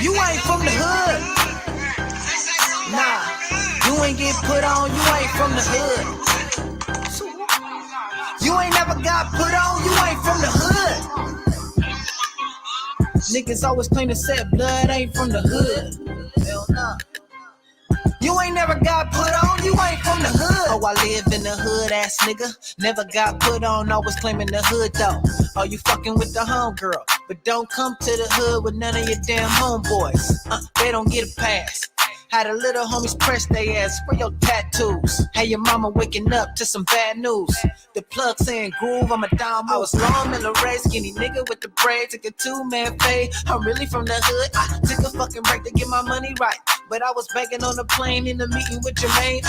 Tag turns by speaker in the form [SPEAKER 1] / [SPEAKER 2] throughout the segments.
[SPEAKER 1] You ain't from the hood. Nah, you ain't get put on, you ain't from the hood. You ain't never got put on, you ain't from the hood. Niggas always claim to set blood, ain't from the hood. Hell nah. You ain't never got put on, you ain't from the hood. Oh, I live in the hood, ass nigga. Never got put on, always claiming the hood though. Oh, you fucking with the homegirl, but don't come to the hood with none of your damn homeboys. They don't get a pass. Had a little homies press they ass for your tattoos. Hey, your mama waking up to some bad news. The plug saying groove, I'm a dime. I was long in the race, skinny nigga with the braid. Took a 2-man fade, I'm really from the hood. I took a fucking break to get my money right, but I was banking on the plane in the meeting with Jermaine.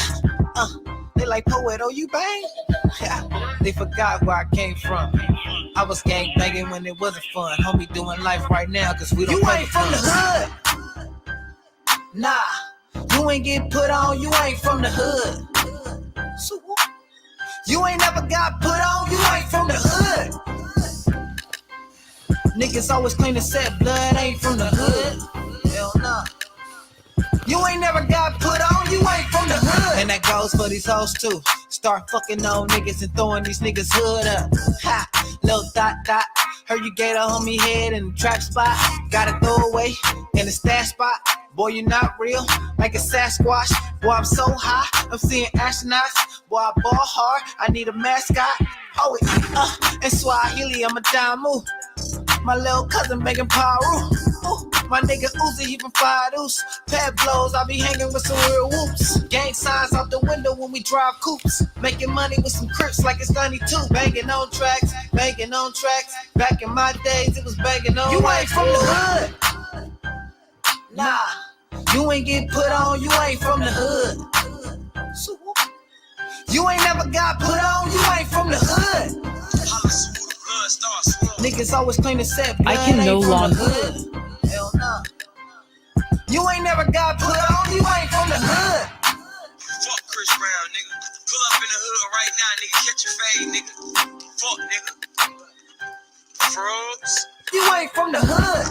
[SPEAKER 1] They like, poet, oh you bang? They forgot where I came from. I was gang banging when it wasn't fun. Homie doing life right now, cause we don't. You ain't from the hood. Nah, you ain't get put on, you ain't from the hood. You ain't never got put on, you ain't from the hood. Niggas always claim to set blood, ain't from the hood. Hell nah. You ain't never got put on, you ain't from the hood. And that goes for these hoes too. Start fucking on niggas and throwing these niggas hood up. Ha, little dot. Heard you gave a homie head in the trap spot. Got a throwaway in the stash spot. Boy, you not real, like a Sasquatch. Boy, I'm so high, I'm seeing astronauts. Boy, I ball hard, I need a mascot. Oh, and Swahili, I'm a damu. My little cousin making paru. My nigga Uzi, he from Fire Deuce. Pad blows, I be hanging with some real whoops. Gang signs out the window when we drive coupes. Making money with some crips like it's 92. Banging on tracks. Back in my days, it was banging on. You ain't from the hood. Nah, you ain't get put on, you ain't from the hood. You ain't never got put on, you ain't from the hood. Niggas always claim to set blood,
[SPEAKER 2] I can no longer.
[SPEAKER 1] Hell nah. You ain't never got put on, you ain't from the hood.
[SPEAKER 3] Fuck Chris Brown, nigga. Pull up in the hood right now, nigga. Catch your fade, nigga. Fuck, nigga. Frogs.
[SPEAKER 1] You ain't from the hood.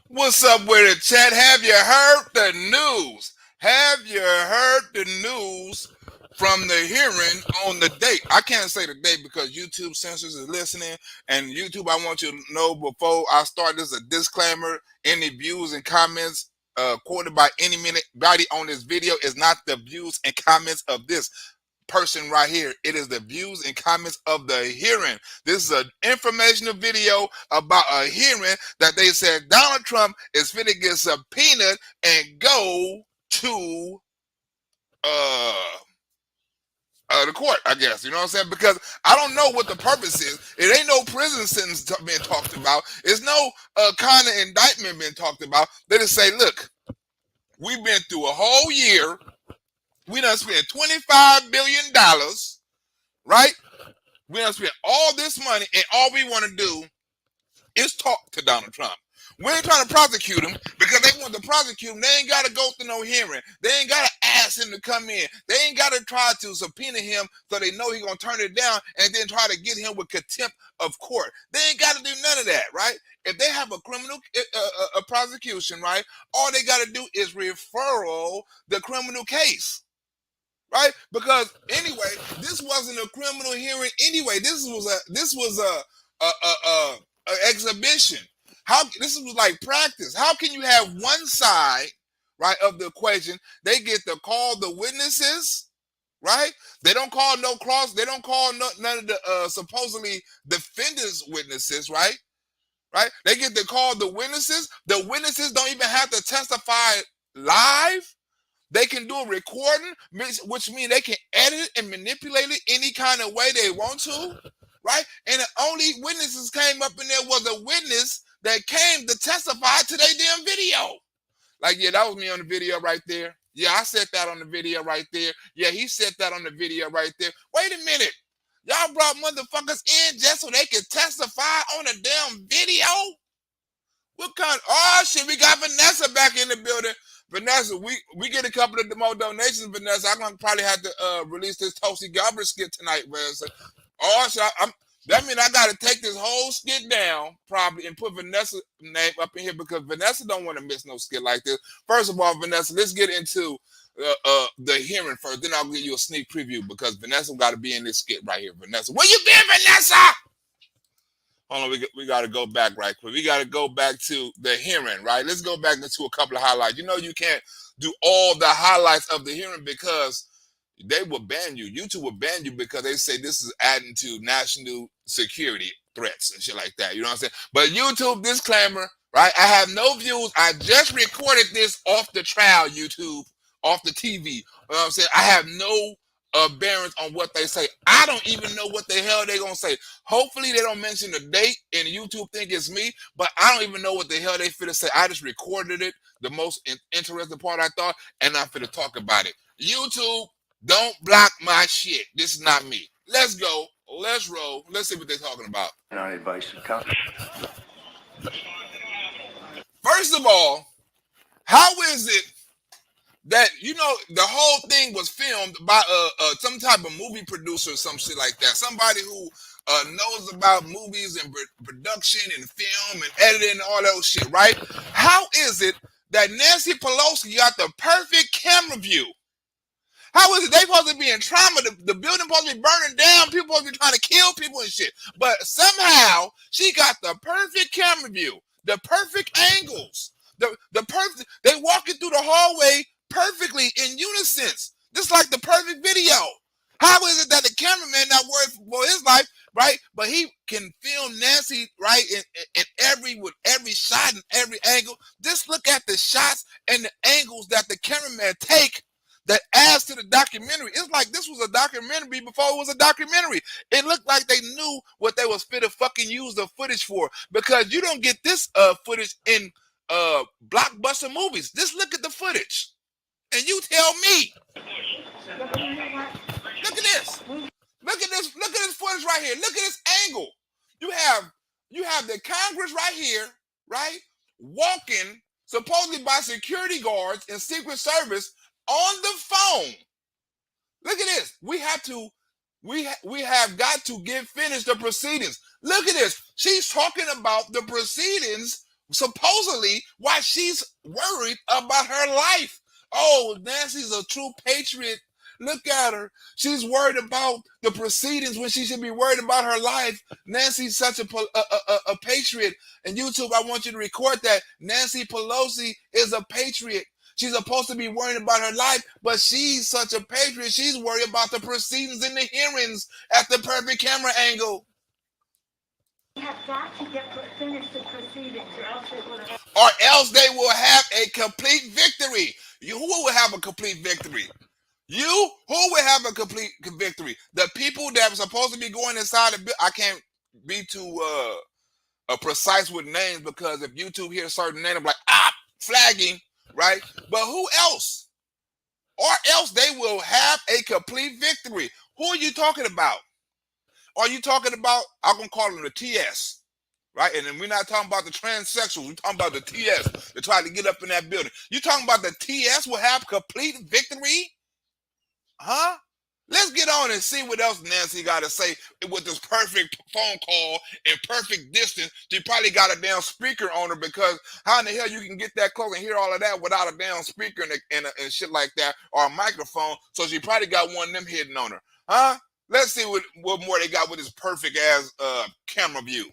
[SPEAKER 4] What's up with it, chat? Have you heard the news? Have you heard the news from the hearing on the date? I can't say the date because YouTube censors is listening. And YouTube, I want you to know before I start this, a disclaimer: any views and comments quoted by anybody on this video is not the views and comments of this person right here. It is the views and comments of the hearing. This is an informational video about a hearing that they said Donald Trump is finna get subpoenaed and go to the court, I guess. You know what I'm saying? Because I don't know what the purpose is. It ain't no prison sentence being talked about. It's no kind of indictment being talked about. They just say, look, we've been through a whole year. We done spent $25 billion, right? We done spent all this money, and all we want to do is talk to Donald Trump. We ain't trying to prosecute him because they want to prosecute him. They ain't got to go through no hearing. They ain't got to ask him to come in. They ain't got to try to subpoena him so they know he's going to turn it down and then try to get him with contempt of court. They ain't got to do none of that, right? If they have a criminal prosecution, right, all they got to do is referral the criminal case. Right, because anyway, this wasn't a criminal hearing. Anyway, this was a exhibition. This was like practice. How can you have one side, right, of the equation? They get to call the witnesses, right? They don't call no cross. They don't call none of the supposedly defendants' witnesses, right? Right? They get to call the witnesses. The witnesses don't even have to testify live. They can do a recording, which means they can edit and manipulate it any kind of way they want to, right? And the only witnesses came up in there was a witness that came to testify to their damn video. Like, yeah, that was me on the video right there. Yeah, I said that on the video right there. Yeah, he said that on the video right there. Wait a minute. Y'all brought motherfuckers in just so they could testify on a damn video? What kind? Oh, shit, we got Vanessa back in the building. Vanessa, we get a couple of more donations, Vanessa. I'm going to probably have to release this Toasty Garbage skit tonight, Vanessa. Oh, so that means I got to take this whole skit down probably and put Vanessa's name up in here because Vanessa don't want to miss no skit like this. First of all, Vanessa, let's get into the hearing first. Then I'll give you a sneak preview because Vanessa got to be in this skit right here. Vanessa, where you been, Vanessa? Hold on, we got to go back right quick. We got to go back to the hearing, right? Let's go back into a couple of highlights. You know you can't do all the highlights of the hearing because they will ban you. YouTube will ban you because they say this is adding to national security threats and shit like that. You know what I'm saying? But YouTube disclaimer, right? I have no views. I just recorded this off the trial, YouTube, off the TV. You know what I'm saying? I have no bearings on what they say. I don't even know what the hell they're gonna say. Hopefully they don't mention the date and YouTube think it's me, but I don't even know what the hell they finna say. I just recorded it, the most interesting part I thought, and I'm finna talk about it. YouTube, don't block my shit. This is not me. Let's go. Let's roll. Let's see what they're talking about.
[SPEAKER 2] Our advice and counsel.
[SPEAKER 4] First of all, how is it that, you know, the whole thing was filmed by some type of movie producer or some shit like that? Somebody who knows about movies and production and film and editing and all that shit, right? How is it that Nancy Pelosi got the perfect camera view? How is it they supposed to be in trauma? The building supposed to be burning down. People supposed to be trying to kill people and shit. But somehow she got the perfect camera view, the perfect angles, the perfect. They walking through the hallway perfectly in unison. This is like the perfect video. How is it that the cameraman not worried for his life, right? But he can film Nancy right in with every shot and every angle. Just look at the shots and the angles that the cameraman take. That adds to the documentary. It's like this was a documentary before it was a documentary. It looked like they knew what they was fit to fucking use the footage for because you don't get this footage in blockbuster movies. Just look at the footage and you tell me. Look at this. Look at this. Look at this footage right here. Look at this angle. You have the Congress right here, right? Walking supposedly by security guards and Secret Service on the phone. Look at this. We have got to get finished the proceedings. Look at this. She's talking about the proceedings supposedly while she's worried about her life. Oh, Nancy's a true patriot. Look at her. She's worried about the proceedings when she should be worried about her life. Nancy's such a patriot. And YouTube, I want you to record that. Nancy Pelosi is a patriot. She's supposed to be worried about her life, but she's such a patriot. She's worried about the proceedings and the hearings at the perfect camera angle.
[SPEAKER 5] We have got to finish the proceedings,
[SPEAKER 4] or else they will have a complete victory. Who will have a complete victory? You? Who will have a complete victory? The people that are supposed to be going inside the building. I can't be too precise with names because if YouTube hears certain name, I'm like, flagging. Right? But who else? Or else they will have a complete victory. Who are you talking about? Are you talking about, I'm going to call them the TS, right? And then we're not talking about the transsexuals. We're talking about the TS that tried to get up in that building. You talking about the TS will have complete victory? Huh? Let's get on and see what else Nancy got to say with this perfect phone call and perfect distance. She probably got a damn speaker on her because how in the hell you can get that close and hear all of that without a damn speaker and shit like that or a microphone? So she probably got one of them hidden on her. Huh? Let's see what more they got with this perfect ass camera view.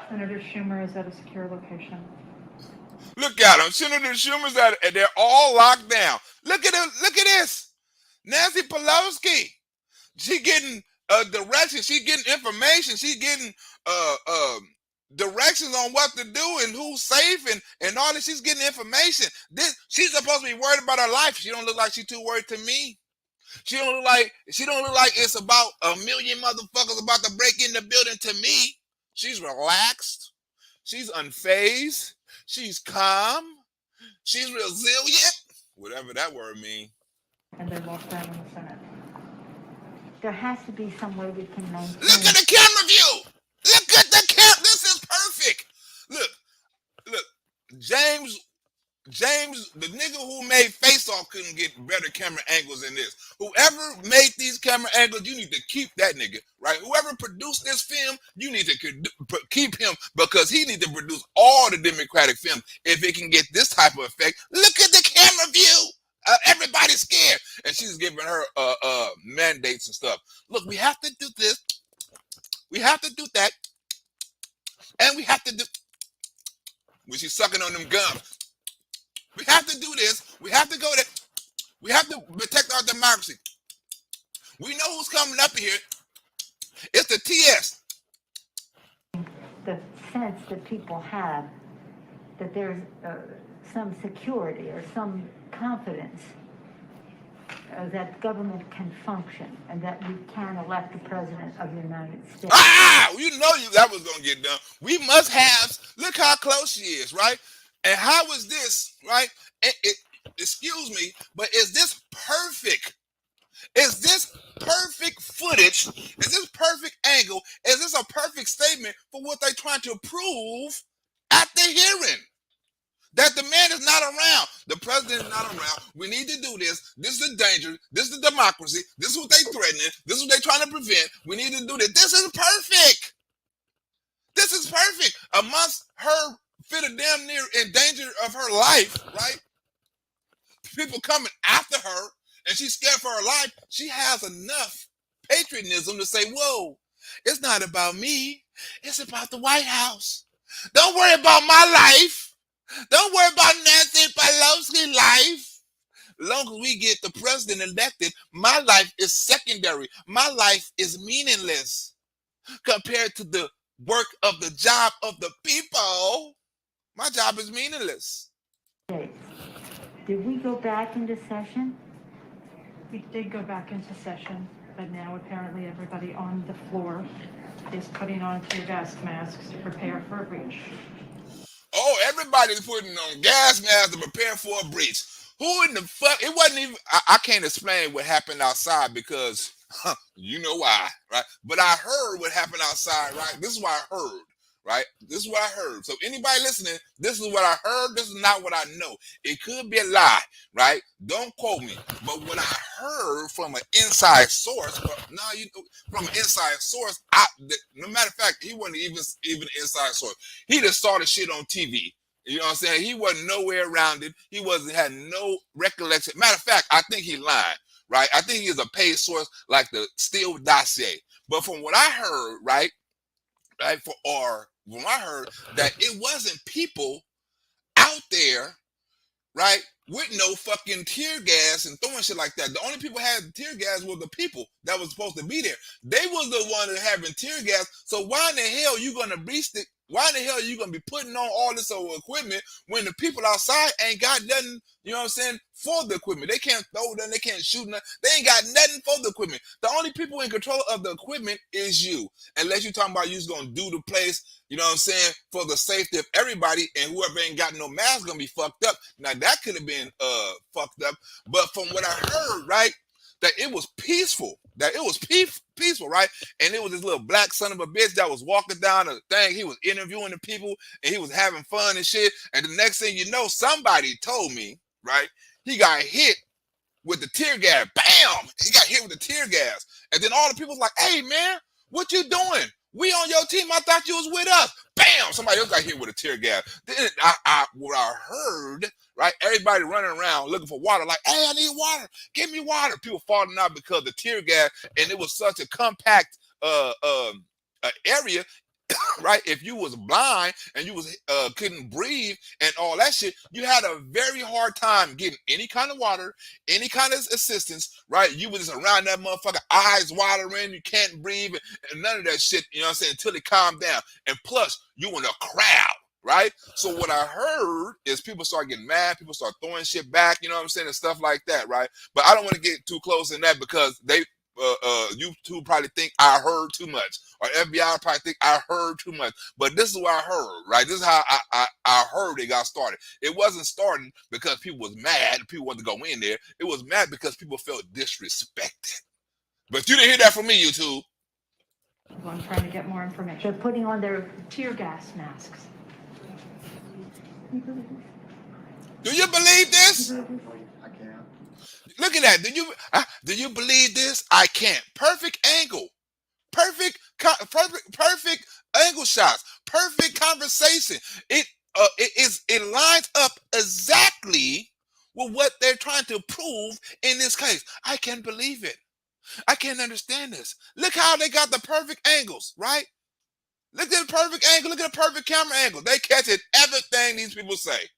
[SPEAKER 5] Senator Schumer is at a secure location.
[SPEAKER 4] Look at them. Senator Schumer's at it. They're all locked down. Look at them. Look at this. Nancy Pelosi. She getting directions. She getting information. She getting directions on what to do and who's safe and all this. She's getting information. She's supposed to be worried about her life. She don't look like she's too worried to me. She don't look like it's about a million motherfuckers about to break in the building to me. She's relaxed. She's unfazed. She's calm. She's resilient. Whatever that word means.
[SPEAKER 5] And they're locked down in the Senate. There has to be some way we can maintain.
[SPEAKER 4] Look at the camera view. Look at the camera. This is perfect. Look. James James, the nigga who made Face Off couldn't get better camera angles than this. Whoever made these camera angles, you need to keep that nigga, right? Whoever produced this film, you need to keep him because he need to produce all the Democratic films if it can get this type of effect. Look at the camera view. Everybody's scared, and she's giving her mandates and stuff. Look, we have to do this, we have to do that, and we have to do. When she's sucking on them gums, we have to do this. We have to go there. We have to protect our democracy. We know who's coming up here. It's the TS.
[SPEAKER 5] The sense that people have that there's some security or some confidence that government can function and that we can elect the president of the United States.
[SPEAKER 4] You know that was going to get done. We must have, look how close she is, right? And how is this, right? Excuse me, but is this perfect? Is this perfect footage? Is this perfect angle? Is this a perfect statement for what they're trying to prove at the hearing? That the man is not around. The president is not around. We need to do this. This is the danger. This is the democracy. This is what they're threatening. This is what they're trying to prevent. We need to do this. This is perfect. This is perfect. Amongst her fit a damn near in danger of her life, right? People coming after her, and she's scared for her life. She has enough patriotism to say, whoa, it's not about me. It's about the White House. Don't worry about my life. Don't worry about Nancy Pelosi's life. As long as we get the president elected, my life is secondary. My life is meaningless compared to the work of the job of the people. My job is meaningless.
[SPEAKER 5] Did we go back into session?
[SPEAKER 2] We did go back into session, but now apparently everybody on the floor is putting on tear gas masks to prepare for a breach.
[SPEAKER 4] Oh, everybody's putting on gas masks to prepare for a breach. Who in the fuck? It wasn't even, I can't explain what happened outside because you know why, right? But I heard what happened outside, right? This is what I heard, right? This is what I heard. So anybody listening, this is what I heard. This is not what I know. It could be a lie, right? Don't quote me. But what I heard from an inside source, from an inside source, no matter of fact, he wasn't even an inside source. He just started shit on TV. You know what I'm saying? He wasn't nowhere around it. He had no recollection. Matter of fact, I think he lied, right? I think he is a paid source like the Steele dossier. But from what I heard, right, when I heard that it wasn't people out there, right, with no fucking tear gas and throwing shit like that. The only people had tear gas were the people that was supposed to be there. They was the one that having tear gas. So why in the hell you gonna breach it? Why in the hell are you going to be putting on all this equipment when the people outside ain't got nothing, you know what I'm saying, for the equipment? They can't throw nothing. They can't shoot nothing. They ain't got nothing for the equipment. The only people in control of the equipment is you. Unless you're talking about you're going to do the place, you know what I'm saying, for the safety of everybody, and whoever ain't got no mask going to be fucked up. Now, that could have been fucked up. But from what I heard, right, that it was peaceful. That it was peaceful, right? And it was this little black son of a bitch that was walking down the thing. He was interviewing the people and he was having fun and shit. And the next thing you know, somebody told me, right, he got hit with the tear gas. Bam! He got hit with the tear gas. And then all the people was like, hey, man, what you doing? We on your team. I thought you was with us. Bam! Somebody else got hit with a tear gas. Then what I heard, right? Everybody running around looking for water, like, hey, I need water. Give me water. People falling out because of the tear gas, and it was such a compact area. Right? If you was blind and you was couldn't breathe and all that shit, you had a very hard time getting any kind of water, any kind of assistance, right? You was just around that motherfucker, eyes watering, you can't breathe, and none of that shit, you know what I'm saying, until it calmed down. And plus, you in a crowd, right? So what I heard is people start getting mad, people start throwing shit back, you know what I'm saying, and stuff like that, right? But I don't want to get too close in that because you two probably think I heard too much, or FBI probably think I heard too much. But this is what I heard, right? This is how I heard it got started. It wasn't starting because people was mad, people wanted to go in there. It was mad because people felt disrespected. But you didn't hear that from me, YouTube.
[SPEAKER 2] Well, I'm trying to get more information.
[SPEAKER 5] They're putting on their
[SPEAKER 2] Tear gas masks.
[SPEAKER 4] Do you believe this?
[SPEAKER 6] I can't.
[SPEAKER 4] Look at that. Do you believe this? I can't. Perfect angle. Perfect angle shots. Perfect conversation. It lines up exactly with what they're trying to prove in this case. I can't believe it. I can't understand this. Look how they got the perfect angles, right? Look at the perfect angle. Look at the perfect camera angle. They catching everything these people say.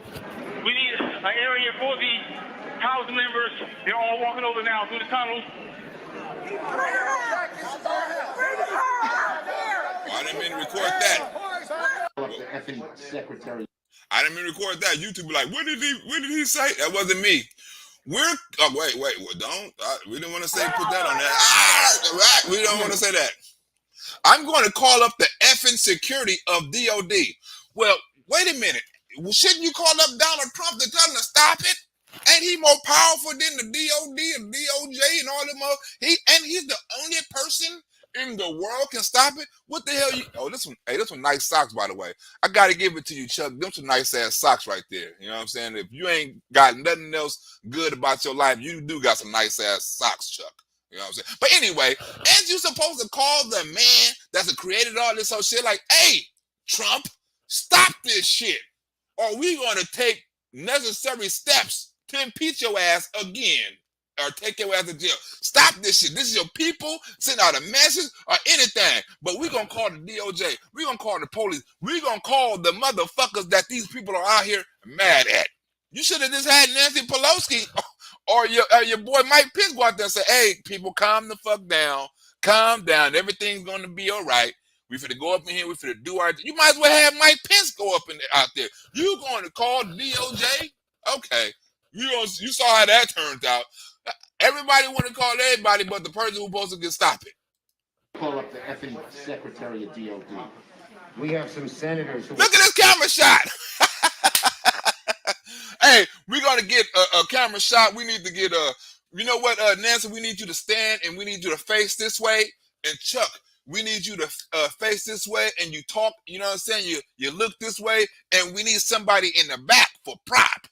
[SPEAKER 7] We need an area for the house members. They're all walking over now through the tunnels.
[SPEAKER 4] I didn't mean to record that.
[SPEAKER 6] The effing secretary.
[SPEAKER 4] I didn't mean to record that. YouTube be like, what did he say? That wasn't me. Wait, well, don't. We didn't want to say put that on there. Right, we don't want to say that. I'm going to call up the effing security of DOD. Well, wait a minute. Shouldn't you call up Donald Trump to tell him to stop it? Ain't he more powerful than the DOD and DOJ and all them other? He's the only person in the world can stop it. What the hell you? Oh, this one nice socks, by the way. I gotta give it to you, Chuck. Them some nice ass socks right there. You know what I'm saying? If you ain't got nothing else good about your life, you do got some nice ass socks, Chuck. You know what I'm saying? But anyway, ain't you supposed to call the man that's created all this whole shit like, hey, Trump, stop this shit, or we gonna take necessary steps to impeach your ass again, or take your ass to jail. Stop this shit. This is your people. Send out a message or anything. But we're going to call the DOJ. We're going to call the police. We're going to call the motherfuckers that these people are out here mad at. You should have just had Nancy Pelosi or your boy Mike Pence go out there and say, hey, people, calm the fuck down. Calm down. Everything's going to be all right. We finna go up in here. We finna do our... You might as well have Mike Pence go up out there. You going to call the DOJ? Okay. You saw how that turned out. Everybody want to call everybody but the person who's supposed to stop it.
[SPEAKER 6] Call up the effing secretary of DOD. We have some senators who...
[SPEAKER 4] Look at this camera shot. Hey, we're going to get a camera shot. We need to get you know what, Nancy, we need you to stand and we need you to face this way. And Chuck, we need you to face this way and you talk, you know what I'm saying? You look this way and we need somebody in the back for prop.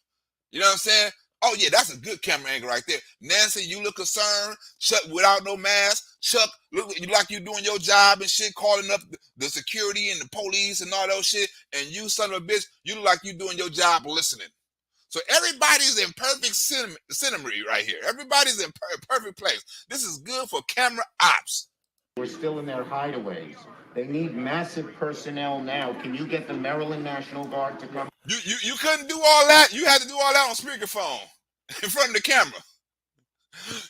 [SPEAKER 4] You know what I'm saying? Oh, yeah, that's a good camera angle right there. Nancy, you look concerned. Chuck, without no mask. Chuck, look like you doing your job and shit, calling up the security and the police and all that shit. And you, son of a bitch, you look like you doing your job listening. So everybody's in perfect scenery right here. Everybody's in perfect place. This is good for camera ops.
[SPEAKER 6] We're still in their hideaways. They need massive personnel now. Can you get the Maryland National Guard to come?
[SPEAKER 4] You couldn't do all that. You had to do all that on speakerphone in front of the camera.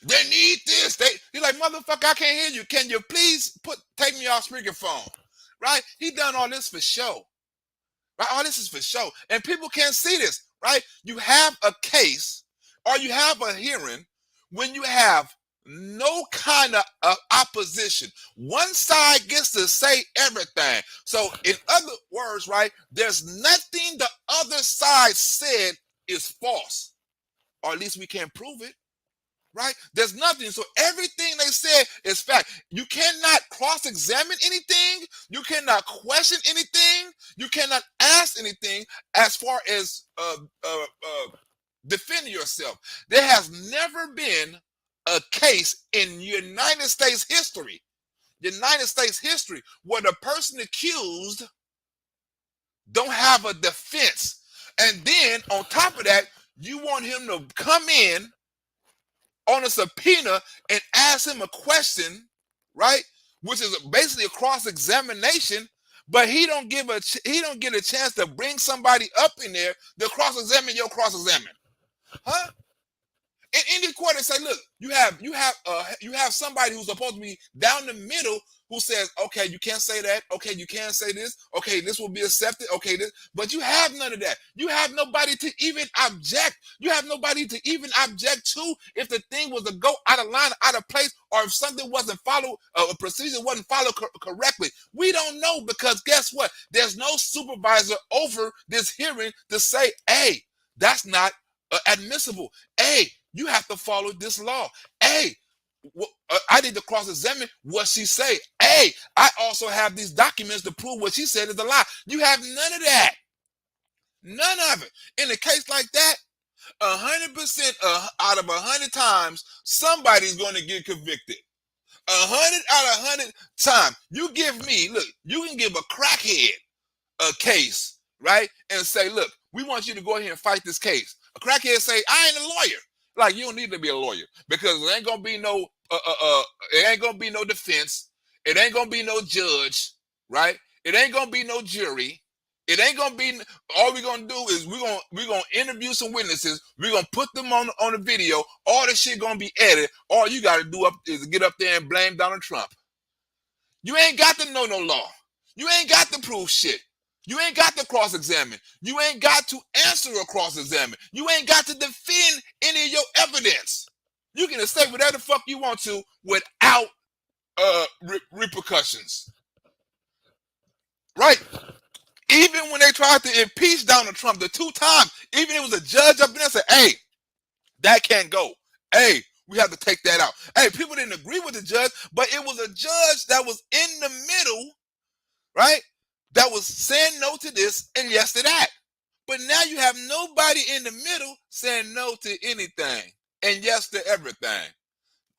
[SPEAKER 4] They need this. He's like, motherfucker, I can't hear you. Can you please take me off speakerphone? Right? He done all this for show. Right? All this is for show. And people can't see this, right? You have a case or you have a hearing when you have no kind of opposition. One side gets to say everything. So in other words, right, there's nothing the other side said is false, or at least we can't prove it, right? There's nothing. So everything they said is fact. You cannot cross-examine anything. You cannot question anything. You cannot ask anything as far as defending yourself. There has never been a case in United States history where the person accused don't have a defense. And then on top of that, you want him to come in on a subpoena and ask him a question, right? Which is basically a cross-examination, but he don't get a chance to bring somebody up in there to cross-examine your cross-examine. Huh? In any court, they say, look, you have somebody who's supposed to be down the middle who says, okay, you can't say that. Okay, you can't say this. Okay, this will be accepted. Okay, this, but you have none of that. You have nobody to even object. You have nobody to even object to if the thing was to go out of line, out of place, or if something wasn't followed, a procedure wasn't followed correctly. We don't know because guess what? There's no supervisor over this hearing to say, hey, that's not admissible. Hey, you have to follow this law. Hey, I need to cross-examine what she say. Hey, I also have these documents to prove what she said is a lie. You have none of that. None of it. In a case like that, 100% out of 100 times, somebody's going to get convicted. 100 out of 100 times. You give me, look, you can give a crackhead a case, right? And say, look, we want you to go ahead and fight this case. A crackhead say, I ain't a lawyer. Like, you don't need to be a lawyer because there ain't gonna be no it ain't gonna be no defense. It ain't gonna be no judge, right? It ain't gonna be no jury. It ain't gonna be. All we're gonna do is we're gonna interview some witnesses. We're gonna put them on the video. All this shit gonna be edited. All you gotta do is get up there and blame Donald Trump. You ain't got to know no law. You ain't got to prove shit. You ain't got to cross-examine. You ain't got to answer a cross-examine. You ain't got to defend any of your evidence. You can say whatever the fuck you want to without repercussions. Right? Even when they tried to impeach Donald Trump the 2 times, even it was a judge up there that said, hey, that can't go. Hey, we have to take that out. Hey, people didn't agree with the judge, but it was a judge that was in the middle, right? That was saying no to this and yes to that. But now you have nobody in the middle saying no to anything and yes to everything.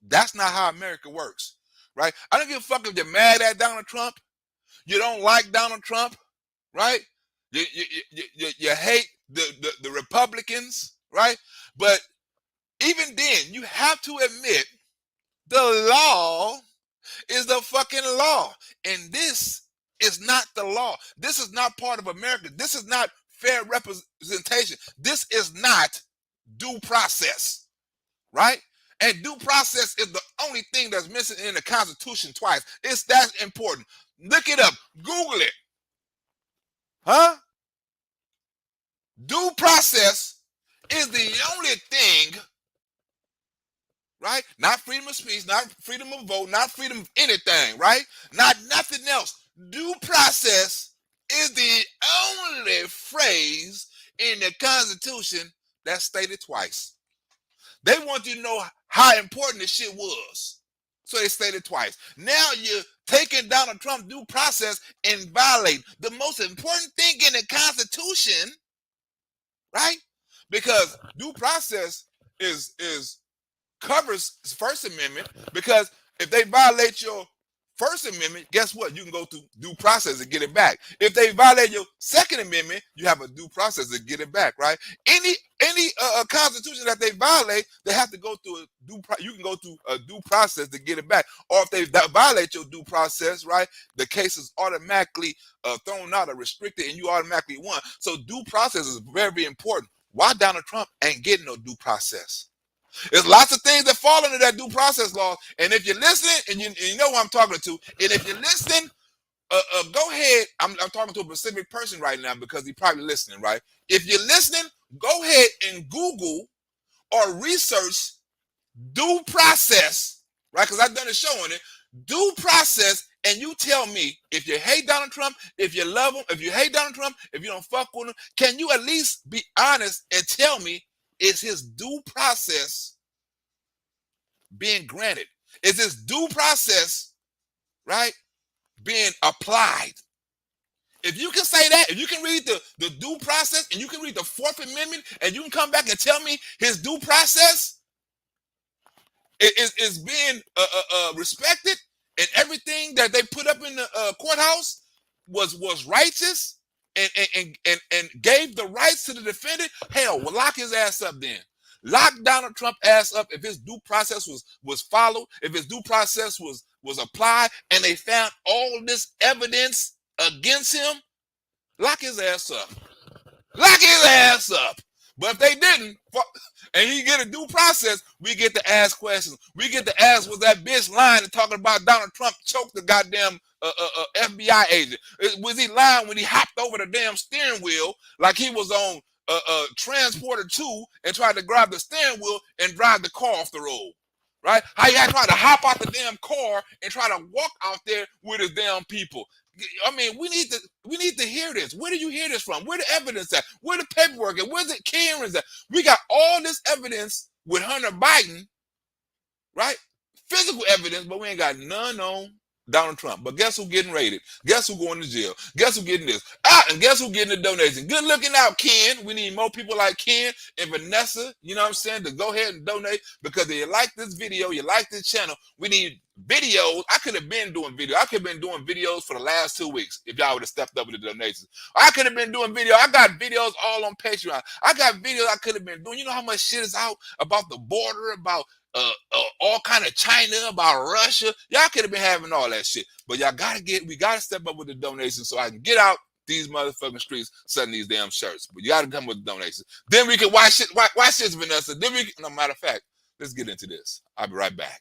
[SPEAKER 4] That's not how America works, right? I don't give a fuck if you're mad at Donald Trump. You don't like Donald Trump, right? You hate the Republicans, right? But even then, you have to admit the law is the fucking law. And this is not the law. This is not part of America. This is not fair representation. This is not due process, right? And due process is the only thing that's missing in the Constitution twice. It's that important. Look it up. Google it. Huh? Due process is the only thing, right? Not freedom of speech, not freedom of vote, not freedom of anything, right? Not nothing else. Due process is the only phrase in the Constitution that's stated twice. They want you to know how important this shit was. So they stated twice. Now you're taking Donald Trump's due process and violating the most important thing in the Constitution, right? Because due process is covers First Amendment, because if they violate your First Amendment, guess what? You can go through due process and get it back. If they violate your Second Amendment, you have a due process to get it back, right? Any constitution that they violate, they have to go through a you can go through a due process to get it back. Or if they violate your due process, right, the case is automatically thrown out or restricted, and you automatically won. So due process is very important. Why Donald Trump ain't getting no due process? There's lots of things that fall under that due process law. And if you're listening, and you know who I'm talking to, and if you're listening, go ahead. I'm talking to a specific person right now because he's probably listening, right? If you're listening, go ahead and Google or research due process, right? Because I've done a show on it. Due process, and you tell me if you hate Donald Trump, if you love him, if you hate Donald Trump, if you don't fuck with him, can you at least be honest and tell me, is his due process being granted? Is his due process, right, being applied? If you can say that, if you can read the due process and you can read the Fourth Amendment and you can come back and tell me his due process is being respected, and everything that they put up in the courthouse was righteous and gave the rights to the defendant, hell, well, lock his ass up then. Lock Donald Trump ass up if his due process was followed, if his due process was applied, and they found all this evidence against him. Lock his ass up. Lock his ass up. But if they didn't, and he get a due process, we get to ask questions. We get to ask, was that bitch lying and talking about Donald Trump choked the goddamn FBI agent? Was he lying when he hopped over the damn steering wheel like he was on Transporter 2 and tried to grab the steering wheel and drive the car off the road? Right? How he had tried to hop out the damn car and try to walk out there with his damn people. I mean, we need to hear this. Where do you hear this from? Where the evidence at? Where the paperwork at? Where's it Karen's at? We got all this evidence with Hunter Biden, right? Physical evidence, but we ain't got none on Donald Trump. But guess who getting raided? Guess who going to jail? Guess who getting this? And guess who getting the donation? Good looking out, Ken. We need more people like Ken and Vanessa, you know what I'm saying, to go ahead and donate, because if you like this video, you like this channel, we need videos. I could have been doing video. I could have been doing videos for the last 2 weeks if y'all would have stepped up with the donations. I could have been doing video. I got videos all on Patreon. I got videos I could have been doing. You know how much shit is out about the border, about all kind of China, about Russia. Y'all could have been having all that shit, but we gotta step up with the donations so I can get out these motherfucking streets selling these damn shirts. But you gotta come with the donations. Then we can watch shit, Vanessa. Then we can, no matter of fact, let's get into this. I'll be right back.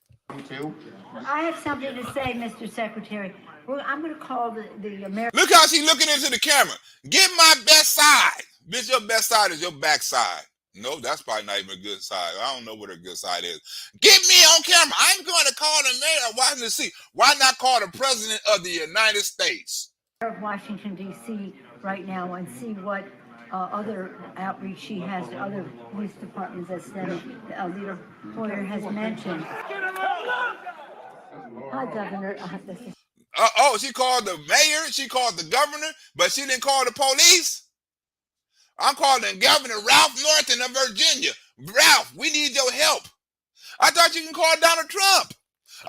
[SPEAKER 5] I have something to say, Mr. Secretary. Well, I'm going to call the American.
[SPEAKER 4] Look how she's looking into the camera. Get my best side. Bitch, your best side is your back side. No, that's probably not even a good side. I don't know what a good side is. Get me on camera. I'm going to call the mayor of Washington, D.C. Why not call the president of the United States?
[SPEAKER 5] Of Washington, D.C. right now and see what other outreach she has to other police departments, as Leader Hoyer has mentioned. Hi, Governor.
[SPEAKER 4] She called the mayor, she called the governor, but she didn't call the police? I'm calling Governor Ralph Northam of Virginia. Ralph, we need your help. I thought you can call Donald Trump.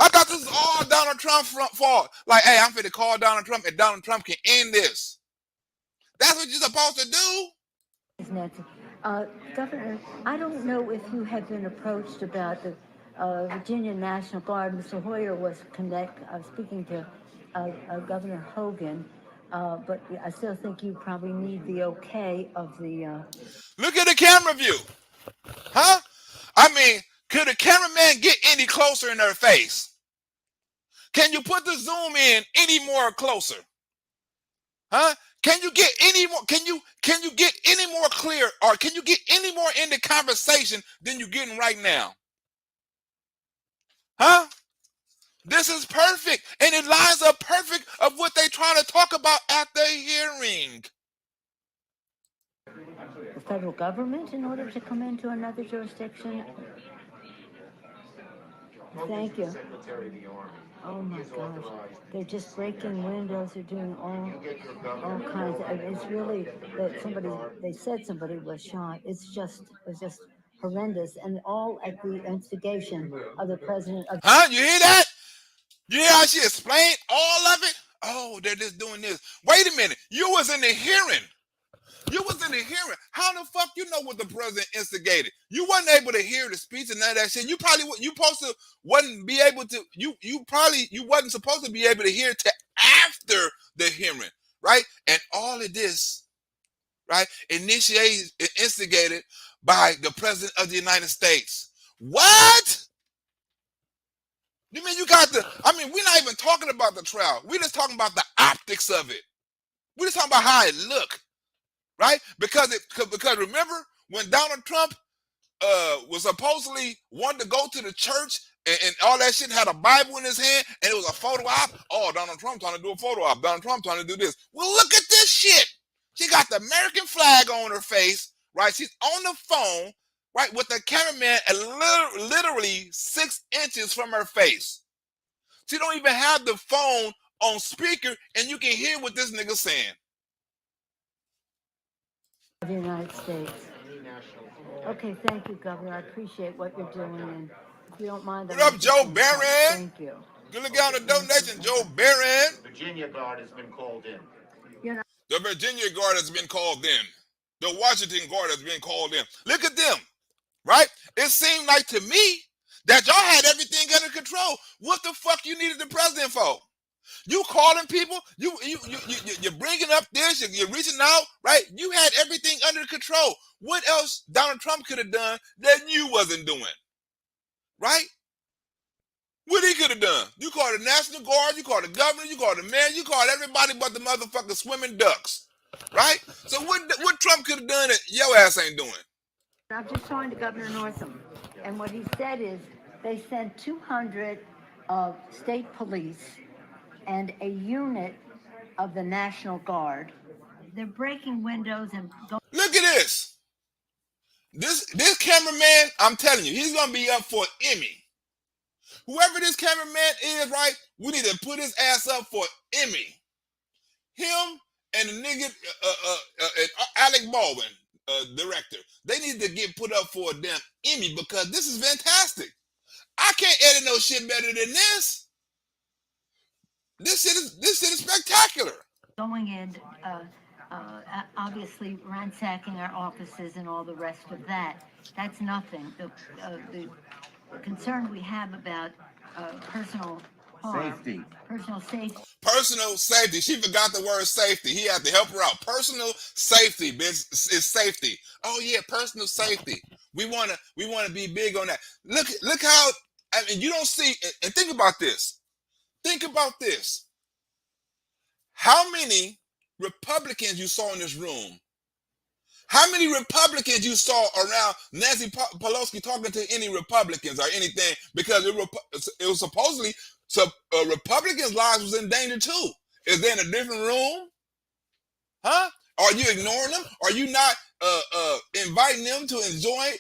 [SPEAKER 4] I thought this was all Donald Trump's fault. Like, hey, I'm finna call Donald Trump and Donald Trump can end this. That's what you're supposed to do.
[SPEAKER 5] Nancy. Governor, I don't know if you have been approached about the Virginia National Guard. Mr. Hoyer was speaking to Governor Hogan, but I still think you probably need the okay of the...
[SPEAKER 4] Look at the camera view. Huh? I mean, could the cameraman get any closer in her face? Can you put the zoom in any more closer? Huh? Can you get any more? Can you get any more clear, or can you get any more in the conversation than you're getting right now? Huh? This is perfect, and it lines up perfect of what they're trying to talk about at the hearing.
[SPEAKER 5] The federal government in order to come into another jurisdiction? Thank you. Oh my gosh, they're just breaking windows. They're doing all kinds of. It's really that they said somebody was shot. It was just horrendous, and all at the instigation of the president.
[SPEAKER 4] Huh? You hear that? You hear how she explained all of it? Oh, they're just doing this. Wait a minute. You was in the hearing. You was in the hearing. How the fuck you know what the president instigated? You wasn't able to hear the speech and none of that shit. You probably wasn't be able to. You wasn't supposed to be able to hear it till after the hearing, right? And all of this, right, instigated by the president of the United States. What? You mean we're not even talking about the trial. We're just talking about the optics of it. We're just talking about how it looked. Right? Because remember when Donald Trump was supposedly wanting to go to the church and all that shit, had a Bible in his hand and it was a photo op. Oh, Donald Trump trying to do a photo op. Donald Trump trying to do this. Well, look at this shit. She got the American flag on her face, right? She's on the phone, right, with the cameraman at literally 6 inches from her face. She don't even have the phone on speaker, and you can hear what this nigga saying.
[SPEAKER 5] The United States. Okay, thank you, Governor. I appreciate what you're doing, and if you don't mind...
[SPEAKER 4] What up, Joe Barron?
[SPEAKER 5] Thank you.
[SPEAKER 4] Good look out on the donation, Joe Barron.
[SPEAKER 6] The Virginia Guard has been called in.
[SPEAKER 4] The Virginia Guard has been called in. The Washington Guard has been called in. Look at them, right? It seemed like to me that y'all had everything under control. What the fuck you needed the president for? You calling people, you're bringing up this, you're reaching out, right? You had everything under control. What else Donald Trump could have done that you wasn't doing, right? What he could have done? You called the National Guard, you called the governor, you called the mayor, you called everybody but the motherfucking swimming ducks, right? So what Trump could have done that your ass ain't doing?
[SPEAKER 5] I'm just talking to Governor Northam, and what he said is they sent 200 state police and a unit of the National Guard. They're breaking windows and
[SPEAKER 4] look at this. This cameraman, I'm telling you, he's gonna be up for an Emmy. Whoever this cameraman is, right, we need to put his ass up for Emmy. Him and the nigga, and Alec Baldwin, director, they need to get put up for a damn Emmy because this is fantastic. I can't edit no shit better than this. This shit is spectacular.
[SPEAKER 5] Going in, obviously ransacking our offices and all the rest of that, that's nothing. The concern we have about personal harm, personal safety.
[SPEAKER 4] She forgot the word safety. He had to help her out. Personal safety, bitch, is safety. Oh yeah, personal safety. We wanna be big on that. Look how, I mean, you don't see, and think about this. Think about this. How many Republicans you saw in this room? How many Republicans you saw around Nancy Pelosi talking to any Republicans or anything? Because it was supposedly Republicans' lives was in danger too. Is they in a different room? Huh? Are you ignoring them? Are you not inviting them to join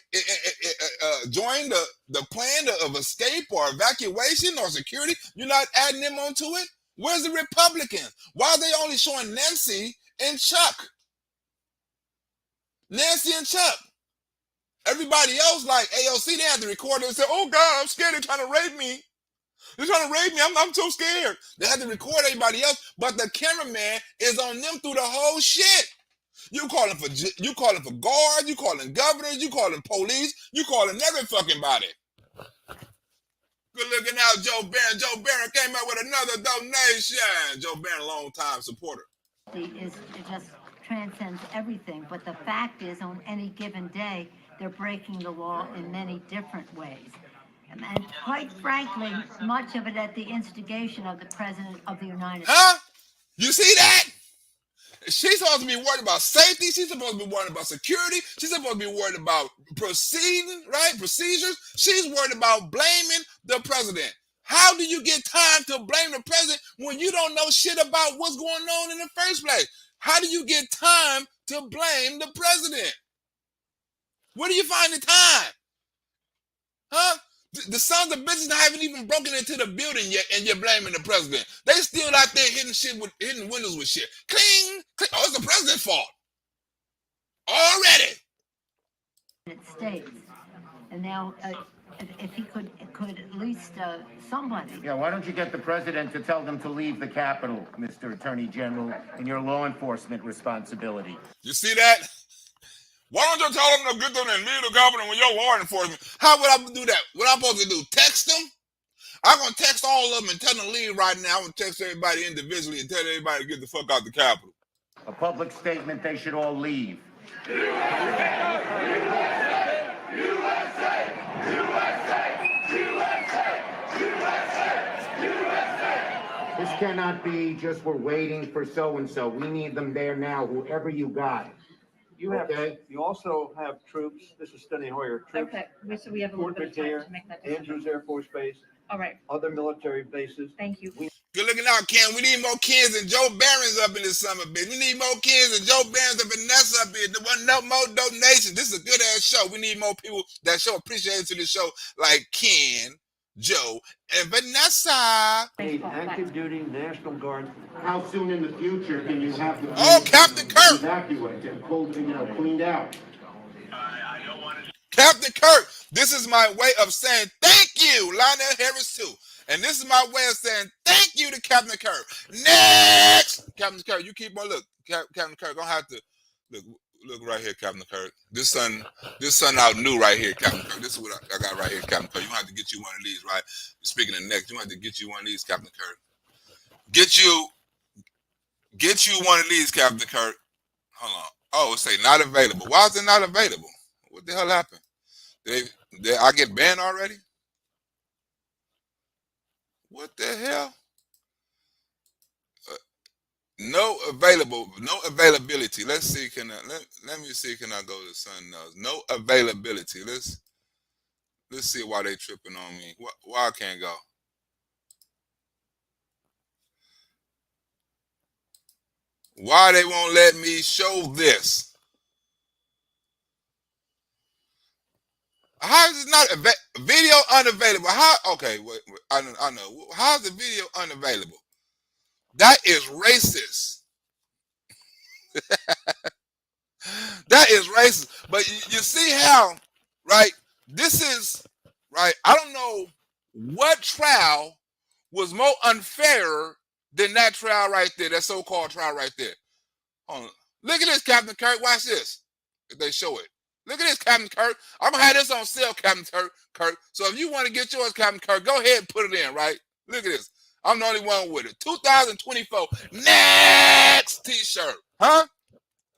[SPEAKER 4] the plan of escape or evacuation or security? You're not adding them onto it? Where's the Republicans? Why are they only showing Nancy and Chuck? Nancy and Chuck. Everybody else, like AOC, they had to record it and say, oh God, I'm scared, they're trying to rape me. They're trying to rape me, I'm so scared. They had to record everybody else, but the cameraman is on them through the whole shit. You calling for guards, you calling governors, you calling police, you calling every fucking body. Good looking out, Joe Barron. Joe Barron came out with another donation. Joe Barron, long-time supporter.
[SPEAKER 5] It just transcends everything. But the fact is, on any given day, they're breaking the law in many different ways. And quite frankly, much of it at the instigation of the President of the United States.
[SPEAKER 4] Huh? You see that? She's supposed to be worried about safety. She's supposed to be worried about security. She's supposed to be worried about procedures. She's worried about blaming the president. How do you get time to blame the president when you don't know shit about what's going on in the first place? How do you get time to blame the president? Where do you find the time? Huh? The sons of bitches haven't even broken into the building yet, and you're blaming the president. They still out there hitting windows with shit. Cling, cling. Oh, it's the president's fault. Already.
[SPEAKER 5] States. And now, if he could at least somebody.
[SPEAKER 6] Yeah, why don't you get the president to tell them to leave the Capitol, Mr. Attorney General, in your law enforcement responsibility?
[SPEAKER 4] You see that? Why don't you tell them to get them and leave the Capitol when you're law enforcement? How would I do that? What am I supposed to do? Text them? I'm going to text all of them and tell them to leave right now. I'm going to text everybody individually and tell everybody to get the fuck out the Capitol.
[SPEAKER 6] A public statement, they should all leave. This cannot be just we're waiting for so-and-so. We need them there now, whoever you got.
[SPEAKER 8] You also have troops. This is Steny Hoyer. Troops,
[SPEAKER 2] Okay, so we have a little
[SPEAKER 8] Fort
[SPEAKER 2] bit of time
[SPEAKER 8] Berthier,
[SPEAKER 2] to make that decision.
[SPEAKER 8] Andrews Air Force Base,
[SPEAKER 2] All right,
[SPEAKER 8] other military bases.
[SPEAKER 2] thank you.
[SPEAKER 4] Good looking out, Ken. We need more Kens and Joe Barrons up in this summer, bitch. We need more Kens and Joe Barrons and Vanessa up here. There wasn't no more donations. This is a good ass show. We need more people that show appreciation to the show, like Ken, Joe, and Vanessa.
[SPEAKER 8] Need active duty National Guard.
[SPEAKER 6] How soon in the future can you have the
[SPEAKER 4] Captain Kirk.
[SPEAKER 6] evacuate and pulled, cleaned out?
[SPEAKER 4] Captain Kirk, this is my way of saying thank you, Lionel Harris too. And this is my way of saying thank you to Captain Kirk. Next! Captain Kirk, you keep on look. Captain Kirk, gonna have to look right here, Captain Kirk. This sun out new right here, Captain Kirk. This is what I got right here, Captain Kirk. You gonna have to get you one of these, right? Speaking of next, you gonna have to get you one of these, Captain Kirk. Get you one of these, Captain Kirk. Hold on. Oh, it say not available. Why is it not available? What the hell happened? I get banned already? What the hell? No availability. Let's see. Let me see. Can I go to something else? No availability. Let's see why they tripping on me. Why I can't go? Why they won't let me show this? How is it not Video unavailable. How? Okay, wait, I know. How's the video unavailable? That is racist. That is racist. But you see how, right? This is, right? I don't know what trial was more unfair than that trial right there, that so-called trial right there. Hold on. Look at this, Captain Kirk. Watch this. If they show it. Look at this, Captain Kirk. I'm going to have this on sale, Captain Kirk. So if you want to get yours, Captain Kirk, go ahead and put it in, right? Look at this. I'm the only one with it. 2024 next t-shirt. Huh?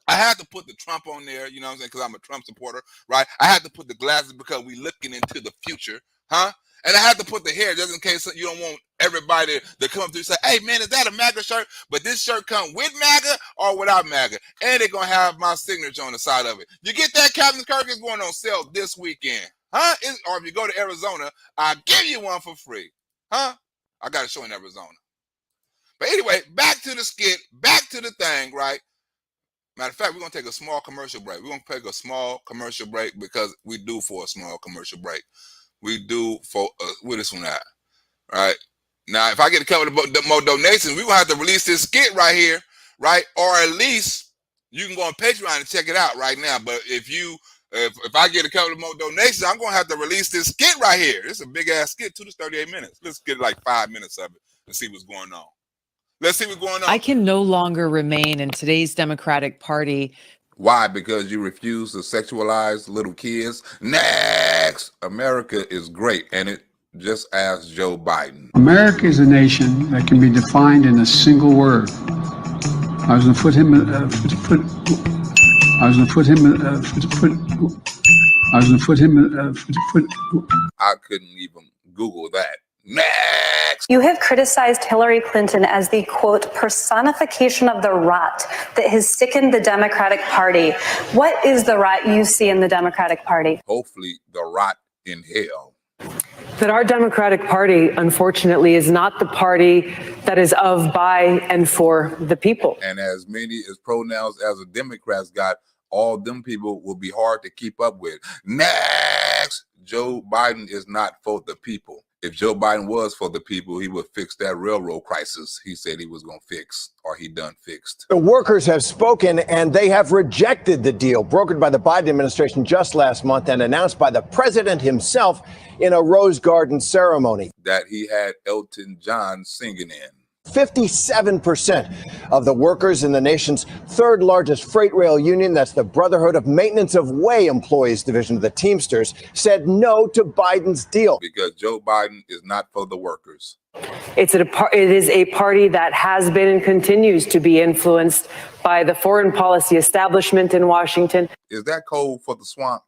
[SPEAKER 4] I had to put the Trump on there, you know what I'm saying, because I'm a Trump supporter, right? I had to put the glasses because we looking into the future, huh? And I had to put the hair just in case you don't want everybody to come through and say, hey, man, is that a MAGA shirt? But this shirt come with MAGA or without MAGA. And they're going to have my signature on the side of it. You get that, Captain Kirk? Is going on sale this weekend, huh? Or if you go to Arizona, I'll give you one for free, huh? I got to show in Arizona. But anyway, back to the skit, back to the thing, right? Matter of fact, we're going to take a small commercial break. We're going to take a small commercial break because we do for a small commercial break. We do for, where this one at? Right? Now, if I get a couple of more donations, we're going to have to release this skit right here, right? Or at least you can go on Patreon and check it out right now. But if I get a couple of more donations, I'm going to have to release this skit right here. It's a big-ass skit, 2 to 38 minutes. Let's get like 5 minutes of it and see what's going on. Let's see what's going on.
[SPEAKER 9] I can no longer remain in today's Democratic Party.
[SPEAKER 4] Why? Because you refuse to sexualize little kids? Next! America is great, and it just asked Joe Biden.
[SPEAKER 10] America is a nation that can be defined in a single word. I was going to put him
[SPEAKER 4] I couldn't even Google that. Next.
[SPEAKER 11] You have criticized Hillary Clinton as the, quote, personification of the rot that has sickened the Democratic Party. What is the rot you see in the Democratic Party?
[SPEAKER 4] Hopefully the rot in hell.
[SPEAKER 12] That our Democratic Party, unfortunately, is not the party that is of, by, and for the people.
[SPEAKER 4] And as many as pronouns as the Democrats got, all them people will be hard to keep up with. Next. Joe Biden is not for the people. If Joe Biden was for the people, he would fix that railroad crisis he said he was going to fix, or he done fixed.
[SPEAKER 13] The workers have spoken, and they have rejected the deal brokered by the Biden administration just last month and announced by the president himself in a Rose Garden ceremony.
[SPEAKER 4] That he had Elton John singing in.
[SPEAKER 13] 57% of the workers in the nation's third largest freight rail union, that's the Brotherhood of Maintenance of Way Employees division of the Teamsters, said no to Biden's deal.
[SPEAKER 4] Because Joe Biden is not for the workers.
[SPEAKER 12] It is a party that has been and continues to be influenced by the foreign policy establishment in Washington.
[SPEAKER 4] Is that code for the swamp?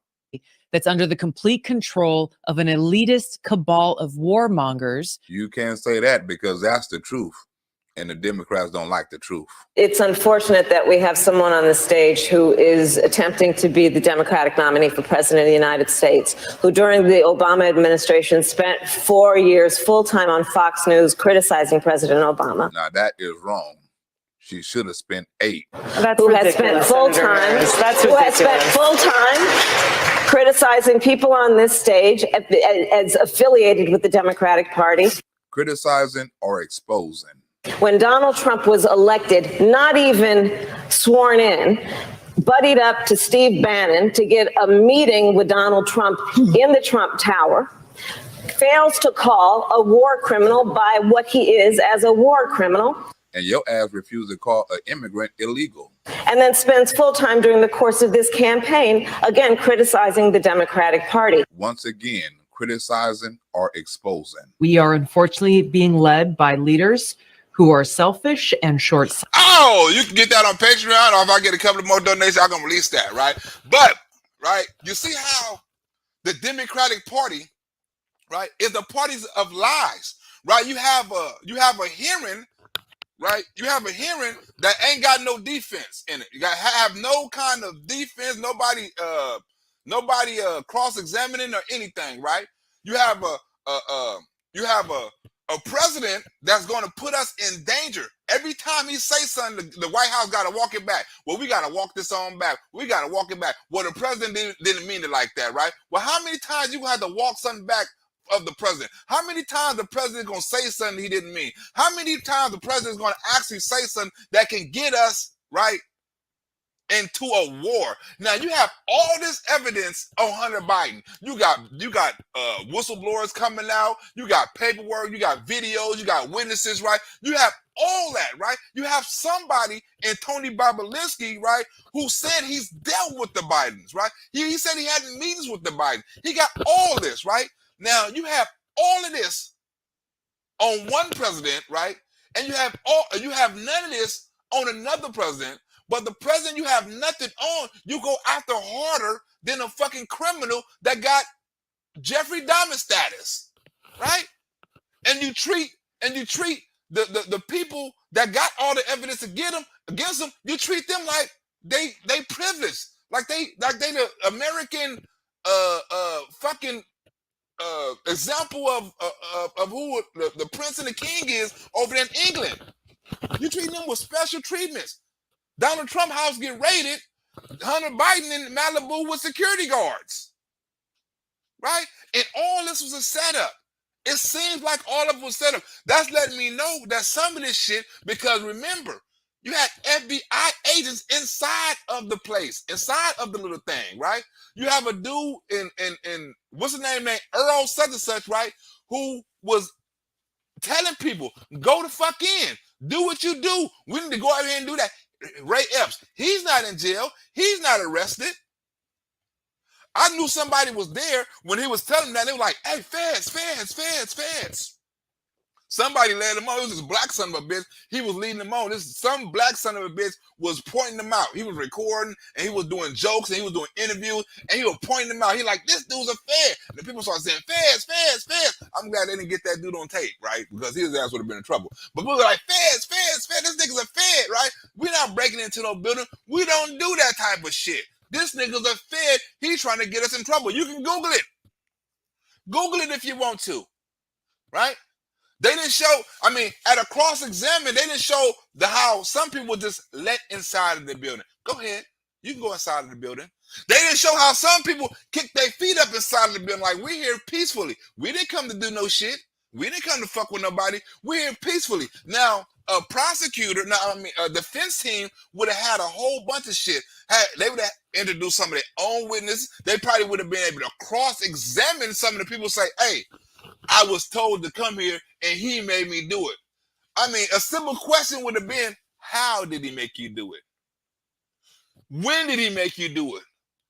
[SPEAKER 9] That's under the complete control of an elitist cabal of warmongers.
[SPEAKER 4] You can't say that because that's the truth. And the Democrats don't like the truth.
[SPEAKER 14] It's unfortunate that we have someone on the stage who is attempting to be the Democratic nominee for president of the United States, who during the Obama administration spent 4 years full-time on Fox News criticizing President Obama.
[SPEAKER 4] Now that is wrong. She should have spent 8.
[SPEAKER 12] That's
[SPEAKER 14] who
[SPEAKER 12] ridiculous,
[SPEAKER 14] has spent full-time,
[SPEAKER 12] That's
[SPEAKER 14] who has
[SPEAKER 12] ridiculous.
[SPEAKER 14] spent full-time criticizing people on this stage as affiliated with the Democratic Party.
[SPEAKER 4] Criticizing or exposing.
[SPEAKER 14] When Donald Trump was elected, not even sworn in, buddied up to Steve Bannon to get a meeting with Donald Trump in the Trump Tower, fails to call a war criminal by what he is as a war criminal.
[SPEAKER 4] And your ass refused to call an immigrant illegal.
[SPEAKER 14] And then spends full time during the course of this campaign, again, criticizing the Democratic Party.
[SPEAKER 4] Once again, criticizing or exposing.
[SPEAKER 9] We are unfortunately being led by leaders who are selfish and short-sighted.
[SPEAKER 4] Oh, you can get that on Patreon, or if I get a couple of more donations, I'm going to release that, right? But, right, you see how the Democratic Party, right, is the parties of lies, right? You have a hearing, right? You have a hearing that ain't got no defense in it. You got have no kind of defense, nobody cross-examining or anything, right? You have a president that's going to put us in danger, Every time he say something, the White House got to walk it back. Well, we got to walk this on back. We got to walk it back. Well, the president didn't mean it like that, right? Well, how many times you had to walk something back of the president? How many times the president going to say something he didn't mean? How many times the president is going to actually say something that can get us, right, into a war? Now you have all this evidence on Hunter Biden. You got whistleblowers coming out. You got paperwork. You got videos. You got witnesses, right? You have all that, right? You have somebody in Tony Bobolinsky, right, who said he's dealt with the Bidens, right? He said he had meetings with the Bidens. He got all this, right? Now you have all of this on one president, right? And you have none of this on another president. But the president you have nothing on, you go after harder than a fucking criminal that got Jeffrey Dahmer status, right? And you treat the people that got all the evidence against them, you treat them like they privileged, like they the American fucking example of who the prince and the king is over there in England. You treat them with special treatments. Donald Trump house get raided. Hunter Biden in Malibu with security guards, right? And all this was a setup. It seems like all of it was set up. That's letting me know that some of this shit, because remember, you had FBI agents inside of the place, inside of the little thing, right? You have a dude in what's his name, Earl such and such, right? Who was telling people, go the fuck in. Do what you do. We need to go out here and do that. Ray Epps, he's not in jail. He's not arrested. I knew somebody was there when he was telling them that. They were like, hey, feds. Somebody led him on. It was this black son of a bitch. He was leading them on. Some black son of a bitch was pointing them out. He was recording and he was doing jokes and he was doing interviews and he was pointing them out. He like, this dude's a fed. And the people started saying, feds. I'm glad they didn't get that dude on tape, right? Because his ass would have been in trouble. But we were like, feds. This nigga's a fed, right? We're not breaking into no building. We don't do that type of shit. This nigga's a fed. He's trying to get us in trouble. You can Google it. Google it if you want to, right? They didn't show, at a cross-examine, they didn't show how some people just let inside of the building. Go ahead. You can go inside of the building. They didn't show how some people kick their feet up inside of the building like, we're here peacefully. We didn't come to do no shit. We didn't come to fuck with nobody. We're here peacefully. Now, a defense team would have had a whole bunch of shit. They would have introduced some of their own witnesses. They probably would have been able to cross-examine some of the people, say, hey, I was told to come here and he made me do it. A simple question would have been, how did he make you do it? When did he make you do it?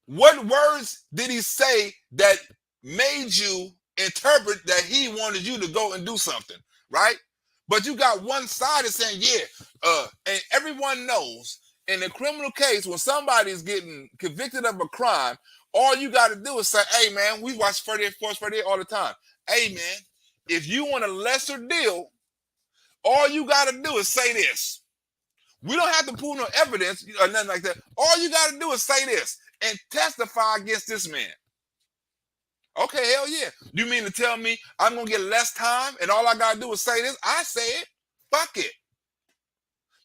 [SPEAKER 4] What words did he say that made you interpret that he wanted you to go and do something, right? But you got one side that's saying, and everyone knows in a criminal case, when somebody's getting convicted of a crime, all you got to do is say, hey, man, we watch 38 Force 38 all the time. Hey, man, if you want a lesser deal, all you got to do is say this. We don't have to prove no evidence or nothing like that. All you got to do is say this and testify against this man. Okay, hell yeah. You mean to tell me I'm going to get less time and all I got to do is say this? I say it. Fuck it.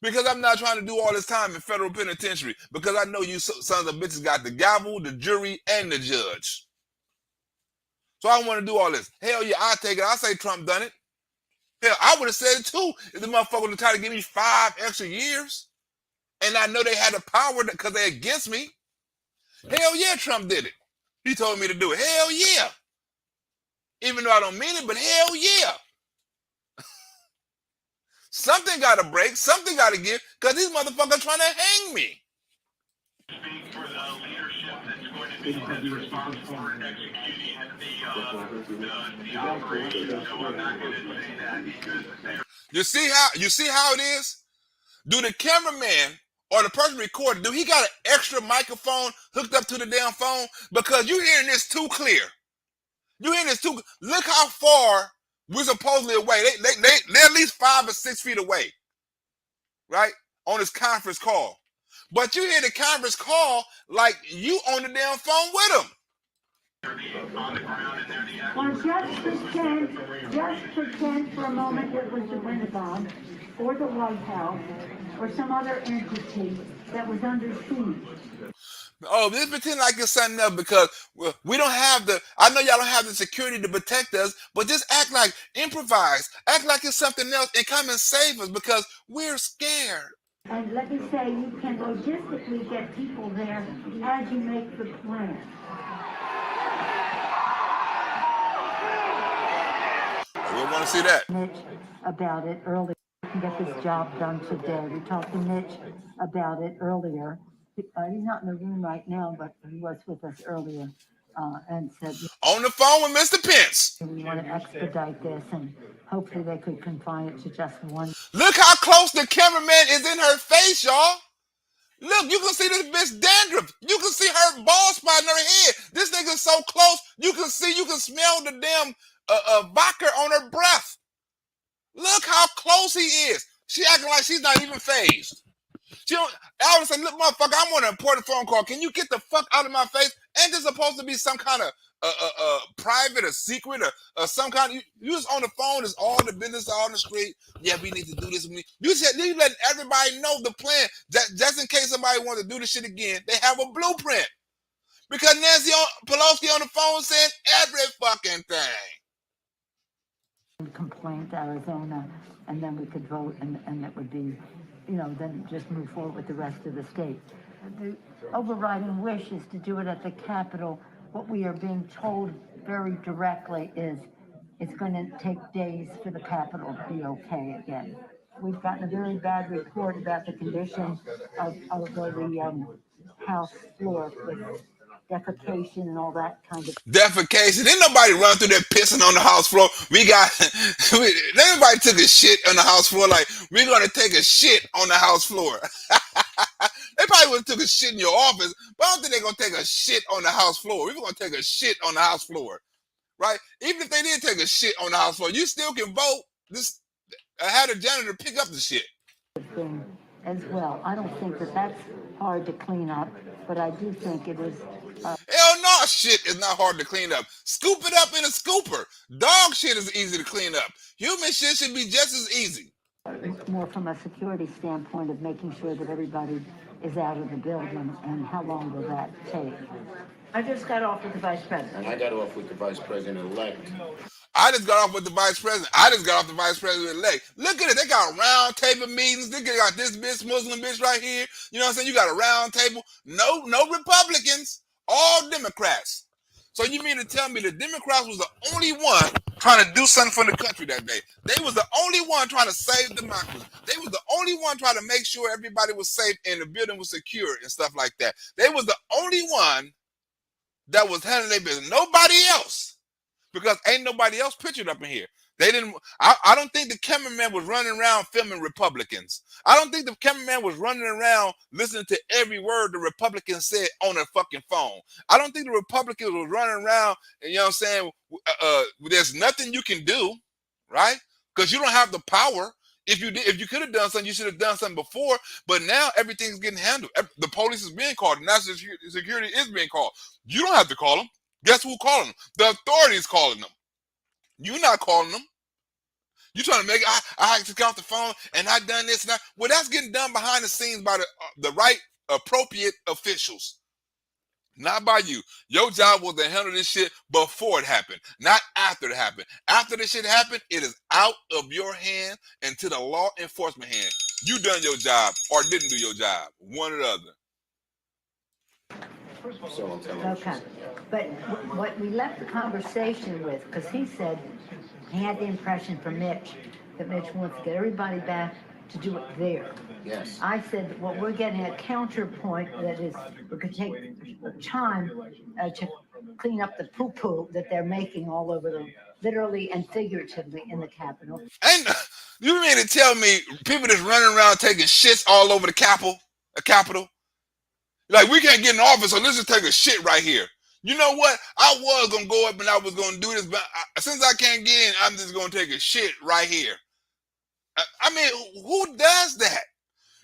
[SPEAKER 4] Because I'm not trying to do all this time in federal penitentiary because I know you sons of bitches got the gavel, the jury, and the judge. So I want to do all this. Hell yeah, I take it. I say Trump done it. Hell, I would have said it too if the motherfucker would have tried to give me 5 extra years. And I know they had the power because they're against me. Hell yeah, Trump did it. He told me to do it. Hell yeah. Even though I don't mean it, but hell yeah. Something got to break. Something got to give because these motherfuckers trying to hang me.
[SPEAKER 3] Speak for the leadership that's going to be responsible for executing the operation. So I'm not going to say that because
[SPEAKER 4] you see how it is? Do the cameraman or the person recording, do he got an extra microphone hooked up to the damn phone? Because you're hearing this too clear. You're hearing this too. Look how far we're supposedly away. They're at least 5 or 6 feet away, right? On this conference call. But you hear the conference call like you on the damn phone with them.
[SPEAKER 3] on the ground in there.
[SPEAKER 5] Well, just pretend for a moment it was the Pentagon or the White House or some other entity that was under siege.
[SPEAKER 4] Oh, this pretend like it's something else because we don't have I know y'all don't have the security to protect us, but just act like, improvise, act like it's something else and come and save us because we're scared.
[SPEAKER 5] And let me say, you can logistically get people there as you make the plan.
[SPEAKER 4] We want to see that.
[SPEAKER 5] Mitch about it earlier. We can get this job done today. We talked to Mitch about it earlier. He's not in the room right now, but he was with us earlier and said
[SPEAKER 4] on the phone with Mr. Pence.
[SPEAKER 5] We want to expedite this, and hopefully they could confine it to just one.
[SPEAKER 4] Look how close the cameraman is in her face, y'all. Look, you can see this bitch dandruff. You can see her bald spot in her head. This nigga's so close, you can smell the damn vodka on her breath. Look how close he is. She acting like she's not even phased. She don't. Alvin said, "Look, motherfucker, I'm on an important phone call. Can you get the fuck out of my face?" Ain't this supposed to be some kind of private or secret or some kind of? You just on the phone. It's all the business out on the street. Yeah, we need to do this. You said you letting everybody know the plan. Just in case somebody wants to do this shit again, they have a blueprint. Because Nancy Pelosi on the phone saying every fucking thing.
[SPEAKER 5] Complaint, Arizona, and then we could vote, and it would be, then just move forward with the rest of the state. The overriding wish is to do it at the Capitol. What we are being told very directly is it's going to take days for the Capitol to be okay again. We've gotten a very bad report about the condition of the House floor with defecation and all that kind of
[SPEAKER 4] defecation. Didn't nobody run through there pissing on the house floor. Everybody took a shit on the house floor. Like, we're gonna take a shit on the house floor. They probably would have took a shit in your office, but I don't think they're gonna take a shit on the house floor. We're gonna take a shit on the house floor, right? Even if they did take a shit on the house floor, you still can vote. Had a janitor pick up the shit.
[SPEAKER 5] Thing as well. I don't think that's hard to clean up, but I do think it is.
[SPEAKER 4] Hell no, shit is not hard to clean up. Scoop it up in a scooper. Dog shit is easy to clean up. Human shit should be just as easy.
[SPEAKER 5] More from a security standpoint of making sure that everybody is out of the building, and how long will that take? I just got off with the vice president.
[SPEAKER 6] And I got off with the vice president-elect.
[SPEAKER 4] I just got off with the vice president. I just got off the vice president-elect. Look at it. They got round table meetings. They got this bitch, Muslim bitch right here. You know what I'm saying? You got a round table. No Republicans. All Democrats. So you mean to tell me the Democrats was the only one trying to do something for the country that day? They was the only one trying to save democracy. They was the only one trying to make sure everybody was safe and the building was secure and stuff like that. They was the only one that was handling their business. Nobody else. Because ain't nobody else pictured up in here. They didn't. I don't think the cameraman was running around filming Republicans. I don't think the cameraman was running around listening to every word the Republicans said on their fucking phone. I don't think the Republicans was running around, you know what I'm saying, there's nothing you can do, right? Because you don't have the power. If you could have done something, you should have done something before. But now everything's getting handled. The police is being called. National security is being called. You don't have to call them. Guess who's calling them? The authorities calling them. You're not calling them. You're trying to make I had to get off the phone and I done this and that. Well, that's getting done behind the scenes by the right appropriate officials. Not by you. Your job was to handle this shit before it happened, not after it happened. After this shit happened, it is out of your hand and to the law enforcement hand. You done your job or didn't do your job. One or the other.
[SPEAKER 5] Okay, but what we left the conversation with, because he said he had the impression from Mitch that Mitch wants to get everybody back to do it there.
[SPEAKER 6] Yes.
[SPEAKER 5] I said that what we're getting a counterpoint that is we could take time to clean up the poo-poo that they're making all over them, literally and figuratively in the Capitol.
[SPEAKER 4] And you mean to tell me people that's running around taking shits all over the Capitol? Like, we can't get in office, so let's just take a shit right here. You know what? I was going to go up and I was going to do this, but since I can't get in, I'm just going to take a shit right here. I mean, who does that?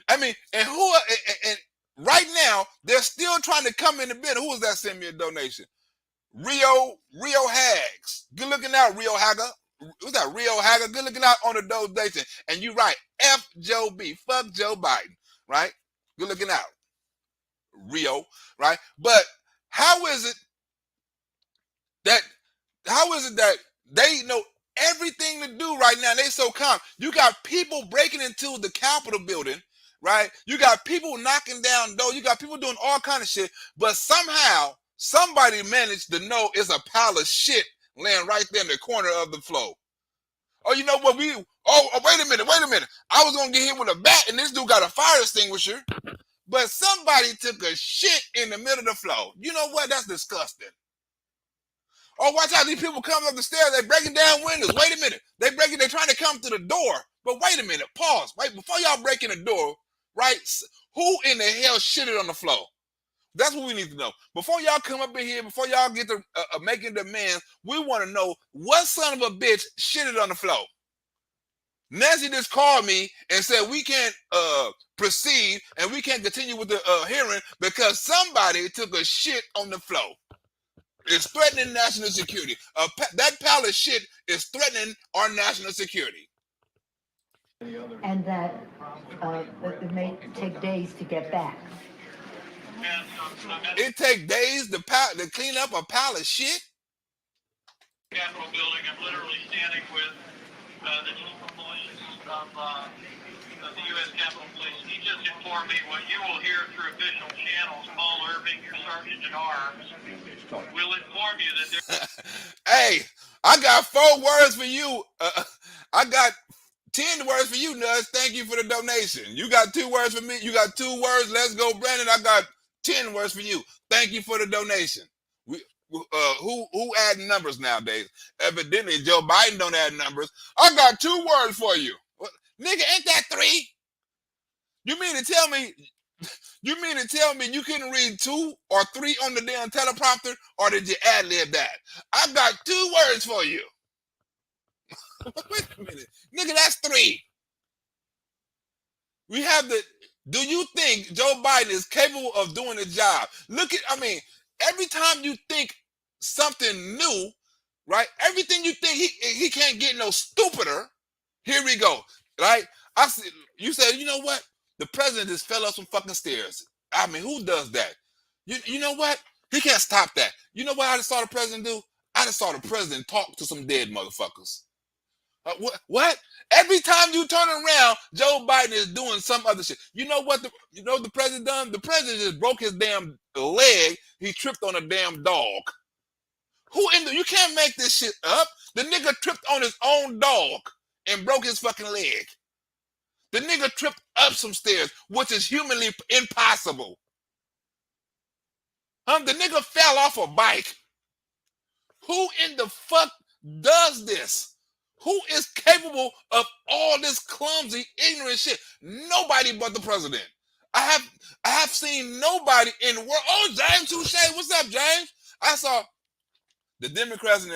[SPEAKER 4] I mean, and right now, they're still trying to come in the building. Who was that send me a donation? Rio Hags. Good looking out, Rio Haga. What's that, Rio Haga? Good looking out on the donation. And you right, F Joe B. Fuck Joe Biden, right? Good looking out, Rio, right? But how is it that they know everything to do right now? They so calm. You got people breaking into the Capitol building, right? You got people knocking down doors. You got people doing all kind of shit. But somehow somebody managed to know it's a pile of shit laying right there in the corner of the floor. Oh, you know what? Wait a minute. I was gonna get hit with a bat, and this dude got a fire extinguisher. But somebody took a shit in the middle of the floor. You know what? That's disgusting. Oh, watch out. These people coming up the stairs. They're breaking down windows. Wait a minute. They're trying to come to the door. But wait a minute. Pause. Right before y'all break in the door, right? Who in the hell shitted on the floor? That's what we need to know. Before y'all come up in here, before y'all get to making demands, we want to know what son of a bitch shitted on the floor. Nancy just called me and said we can't proceed and we can't continue with the hearing because somebody took a shit on the floor. It's threatening national security. That pile of shit is threatening our national security.
[SPEAKER 5] And that it may take days to get back.
[SPEAKER 4] It takes days to clean up a pile of shit?
[SPEAKER 3] Capitol building. I'm literally standing with the chief of police of the U.S. Capitol Police. He just informed me what you will hear through official channels. Paul Irving, your sergeant at arms, will inform you that there.
[SPEAKER 4] Hey, I got 4 words for you. I got 10 words for you, Nuts. Thank you for the donation. You got 2 words for me. You got 2 words. Let's go, Brandon. I got 10 words for you. Thank you for the donation. Who adding numbers nowadays? Evidently, Joe Biden don't add numbers. I got 2 words for you. What? Nigga, ain't that 3? You mean to tell me you couldn't read 2 or 3 on the damn teleprompter, or did you ad-lib that? I got 2 words for you. Wait a minute. Nigga, that's 3. We have the. Do you think Joe Biden is capable of doing the job? Every time you think something new, right? Everything you think he can't get no stupider. Here we go, right? You said, you know what? The president just fell up some fucking stairs. Who does that? You know what? He can't stop that. You know what I just saw the president do? I just saw the president talk to some dead motherfuckers. What? Every time you turn around, Joe Biden is doing some other shit. You know what the president done? The president just broke his damn leg. He tripped on a damn dog. You can't make this shit up. The nigga tripped on his own dog and broke his fucking leg. The nigga tripped up some stairs, which is humanly impossible. The nigga fell off a bike. Who in the fuck does this? Who is capable of all this clumsy, ignorant shit? Nobody but the president. I have seen nobody in the world. Oh, James Touche, what's up, James? I saw the Democrats and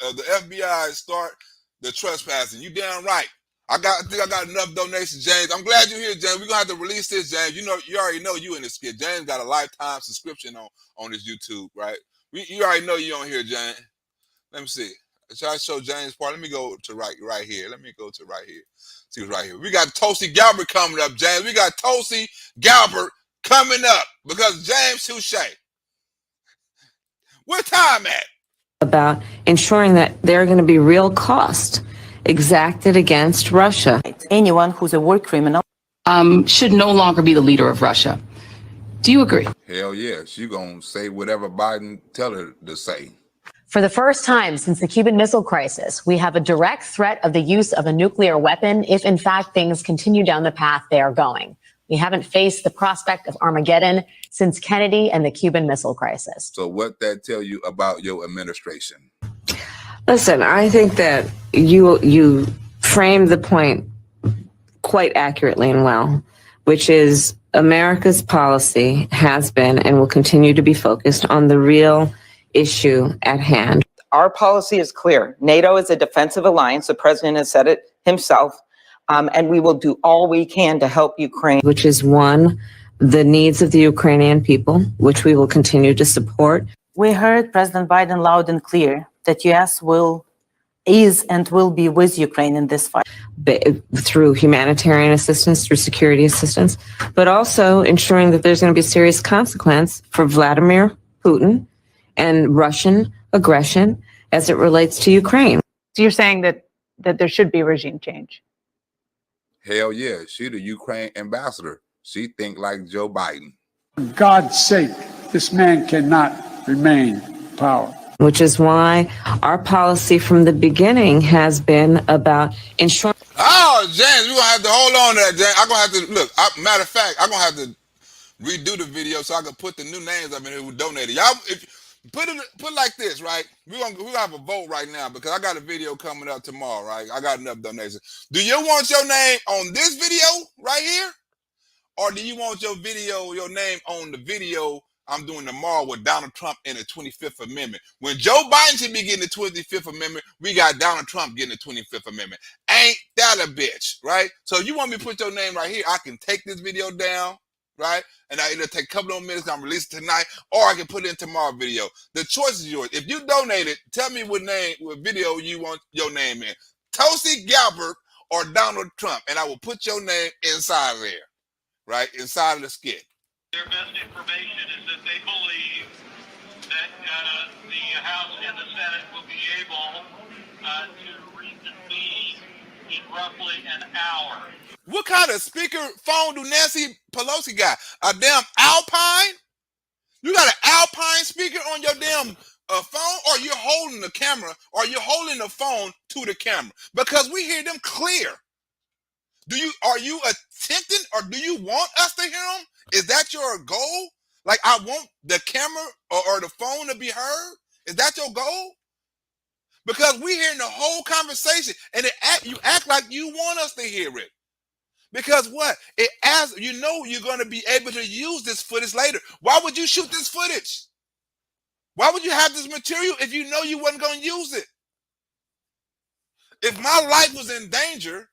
[SPEAKER 4] the FBI start the trespassing. You damn right. I think I got enough donations, James. I'm glad you're here, James. We're gonna have to release this, James. You already know you in this skit. James got a lifetime subscription on his YouTube, right? You already know you on here, James. Let me see. Shall I show James' part? Let me go to right here. Let me go to right here. See what's right here. We got Tulsi Gabbard coming up, James. We got Tulsi Gabbard coming up because James Touche. Where time at?
[SPEAKER 15] About ensuring that there are going to be real costs exacted against Russia. Anyone who's a war criminal should no longer be the leader of Russia. Do you agree?
[SPEAKER 4] Hell yeah. She gonna say whatever Biden tell her to say.
[SPEAKER 16] For the first time since the Cuban Missile Crisis, we have a direct threat of the use of a nuclear weapon if, in fact, things continue down the path they are going. We haven't faced the prospect of Armageddon since Kennedy and the Cuban Missile Crisis.
[SPEAKER 4] So what that tell you about your administration?
[SPEAKER 15] Listen, I think that you framed the point quite accurately and well, which is America's policy has been and will continue to be focused on the real issue at hand.
[SPEAKER 17] Our policy is clear. NATO is a defensive alliance. The president has said it himself. And we will do all we can to help Ukraine.
[SPEAKER 15] Which is one, the needs of the Ukrainian people, which we will continue to support.
[SPEAKER 18] We heard President Biden loud and clear that U.S. is and will be with Ukraine in this fight.
[SPEAKER 15] Through humanitarian assistance, through security assistance, but also ensuring that there's going to be serious consequence for Vladimir Putin and Russian aggression as it relates to Ukraine.
[SPEAKER 12] So you're saying that there should be regime change?
[SPEAKER 4] Hell yeah, she the Ukraine ambassador. She think like Joe Biden.
[SPEAKER 10] For God's sake, this man cannot remain in power.
[SPEAKER 15] Which is why our policy from the beginning has been about ensuring.
[SPEAKER 4] Oh, James, we're gonna have to hold on to that, James. I'm gonna have to look. Matter of fact, I'm gonna have to redo the video so I can put the new names up in here who donated. Y'all, if put like this, right? We're gonna have a vote right now because I got a video coming up tomorrow, right? I got enough donations. Do you want your name on this video right here, or do you want your name on the video I'm doing tomorrow with Donald Trump and the 25th Amendment? When Joe Biden should be getting the 25th Amendment, we got Donald Trump getting the 25th Amendment. Ain't that a bitch, right? So if you want me to put your name right here, I can take this video down, right? And it'll take a couple of minutes. I'm releasing tonight, or I can put it in tomorrow's video. The choice is yours. If you donated, tell me what video you want your name in. Tulsi Gabbard or Donald Trump, and I will put your name inside there, right? Inside of the skit.
[SPEAKER 3] Their best information is that they believe that the House and the Senate will be able to reconvene in roughly an hour.
[SPEAKER 4] What kind of speaker phone do Nancy Pelosi got? A damn Alpine? You got an Alpine speaker on your damn phone, or you're holding the camera, or you're holding the phone to the camera? Because we hear them clear. Are you attempting, or do you want us to hear them? Is that your goal? Like, I want the camera or the phone to be heard? Is that your goal? Because we're hearing the whole conversation, and you act like you want us to hear it. Because what? You're going to be able to use this footage later. Why would you shoot this footage? Why would you have this material if you know you wasn't going to use it? If my life was in danger,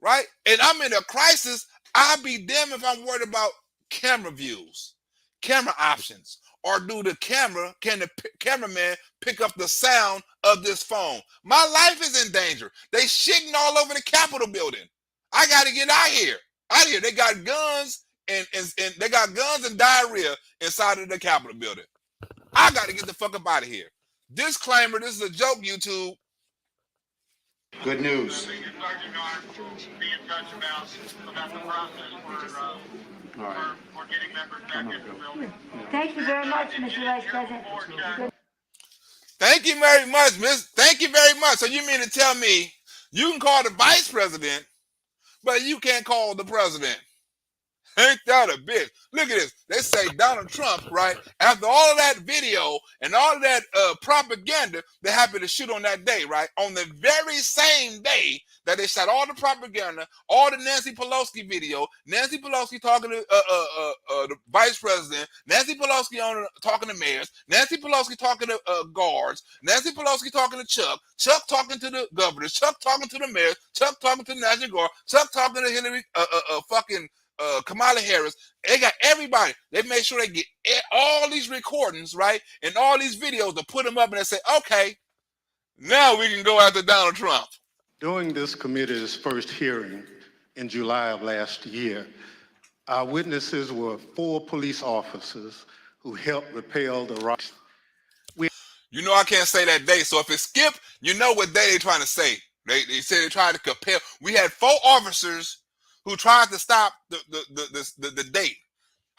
[SPEAKER 4] right, and I'm in a crisis, I'd be damned if I'm worried about camera views, camera options, or can the cameraman pick up the sound of this phone? My life is in danger. They shitting all over the Capitol building. I got to get out here. They got guns and they got guns and diarrhea inside of the Capitol building. I got to get the fuck up out of here. Disclaimer: this is a joke, YouTube.
[SPEAKER 6] Good news.
[SPEAKER 3] Be in touch about the process for getting members back into the building.
[SPEAKER 5] Thank you very much, Mr. Vice President.
[SPEAKER 4] Thank you very much, Miss. Thank you very much. So you mean to tell me you can call the vice president, but you can't call the president? Ain't that a bitch? Look at this. They say Donald Trump, right? After all of that video and all of that propaganda they happened to shoot on that day, right? On the very same day that they shot all the propaganda, all the Nancy Pelosi video, Nancy Pelosi talking to the vice president, Nancy Pelosi talking to mayors, Nancy Pelosi talking to guards, Nancy Pelosi talking to Chuck talking to the governor, Chuck talking to the mayor, Chuck talking to the National Guard, Chuck talking to Hillary, Kamala Harris. They got everybody. They made sure they get all these recordings, right, and all these videos to put them up, and they say, okay, now we can go after Donald Trump.
[SPEAKER 19] During this committee's first hearing in July of last year, our witnesses were 4 police officers who helped repel the riots.
[SPEAKER 4] You know I can't say that day, so if it's skip, you know what day they're trying to say. They say they tried to compel. We had 4 officers who tried to stop the date.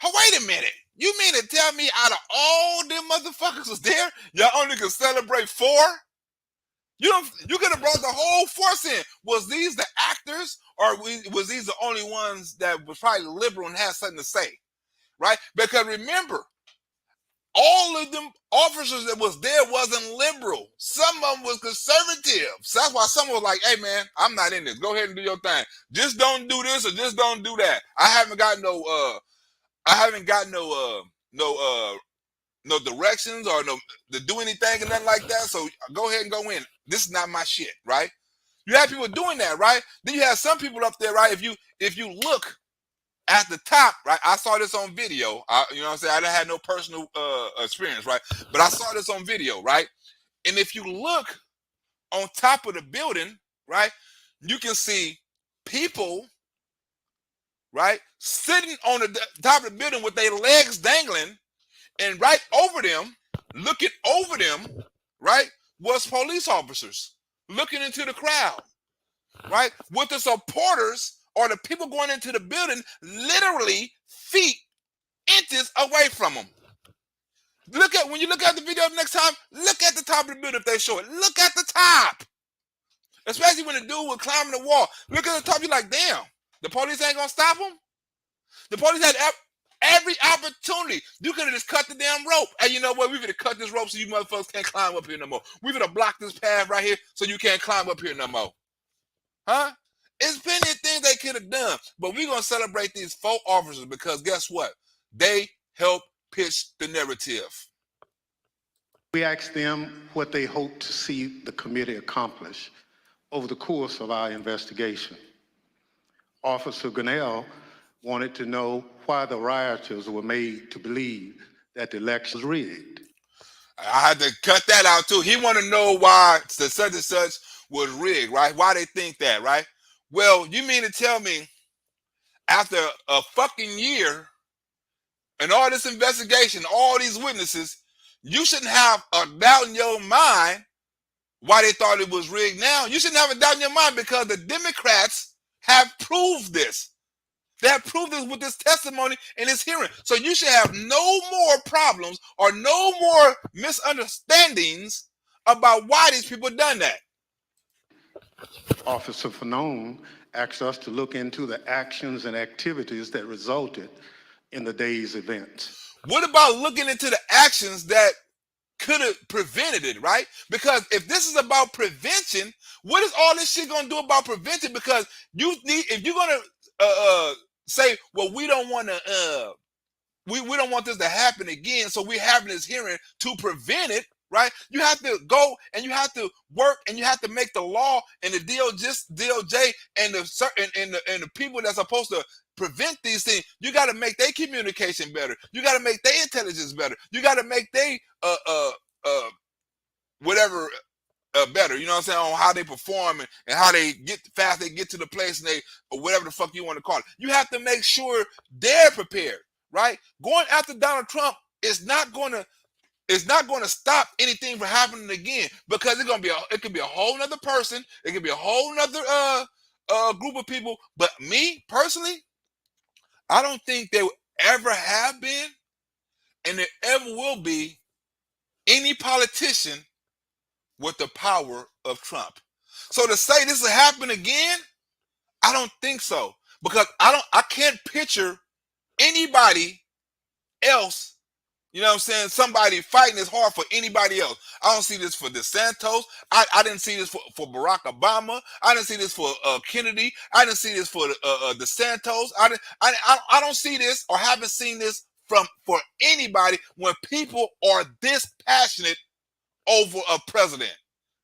[SPEAKER 4] Oh, wait a minute. You mean to tell me out of all them motherfuckers was there, y'all only could celebrate 4? You could have brought the whole force in. Was these the actors, or was these the only ones that was probably liberal and had something to say? Right? Because remember, all of them officers that was there wasn't liberal. Some of them was conservative. So that's why someone was like, hey man, I'm not in this. Go ahead and do your thing. Just don't do this or just don't do that. I haven't got no directions or no to do anything and nothing like that. So go ahead and go in. This is not my shit, right? You have people doing that, right? Then you have some people up there, right? If you look at the top, right? I saw this on video. You know what I'm saying? I didn't have no personal experience, right? But I saw this on video, right? And if you look on top of the building, right, you can see people, right, sitting on the top of the building with their legs dangling, and right over them, looking over them, right, was police officers looking into the crowd, right, with the supporters or the people going into the building literally feet, inches away from them. When you look at the video next time, look at the top of the building if they show it. Look at the top. Especially when the dude was climbing the wall. Look at the top, you're like, damn, the police ain't gonna stop him? The police had every opportunity. You could have just cut the damn rope. And you know what? We're gonna cut this rope so you motherfuckers can't climb up here no more. We're gonna block this path right here so you can't climb up here no more. Huh? It's plenty of things they could have done. But we're gonna celebrate these 4 officers because guess what? They help pitch the narrative.
[SPEAKER 19] We asked them what they hope to see the committee accomplish over the course of our investigation. Officer Gunnell wanted to know why the rioters were made to believe that the election was rigged.
[SPEAKER 4] I had to cut that out too. He wanted to know why the such and such was rigged, right? Why they think that, right? Well, you mean to tell me after a fucking year and all this investigation, all these witnesses, you shouldn't have a doubt in your mind why they thought it was rigged now? You shouldn't have a doubt in your mind because the Democrats have proved this. They have proved this with this testimony and this hearing. So you should have no more problems or no more misunderstandings about why these people done that.
[SPEAKER 19] Officer Fanone asked us to look into the actions and activities that resulted in the day's events.
[SPEAKER 4] What about looking into the actions that could have prevented it, right? Because if this is about prevention, what is all this shit gonna do about prevention? Because if you're gonna say, well, we don't want to we don't want this to happen again, so we're having this hearing to prevent it, right? You have to go and you have to work and you have to make the law and the DOJ and the people that's supposed to prevent these things. You got to make their communication better. You got to make their intelligence better. You got to make their whatever better. You know what I'm saying? On how they perform and how they get fast they get to the place and they or whatever the fuck you want to call it. You have to make sure they're prepared, right? Going after Donald Trump is not going to stop anything from happening again because it could be a whole nother person. It could be a whole nother group of people. But me personally, I don't think there ever have been and there ever will be any politician with the power of Trump. So to say this will happen again, I don't think so. Because I can't picture anybody else, you know what I'm saying, somebody fighting as hard for anybody else. I don't see this for DeSantis. I didn't see this for Barack Obama. I didn't see this for Kennedy. I didn't see this for DeSantis. I don't see this or haven't seen this for anybody when people are this passionate over a president,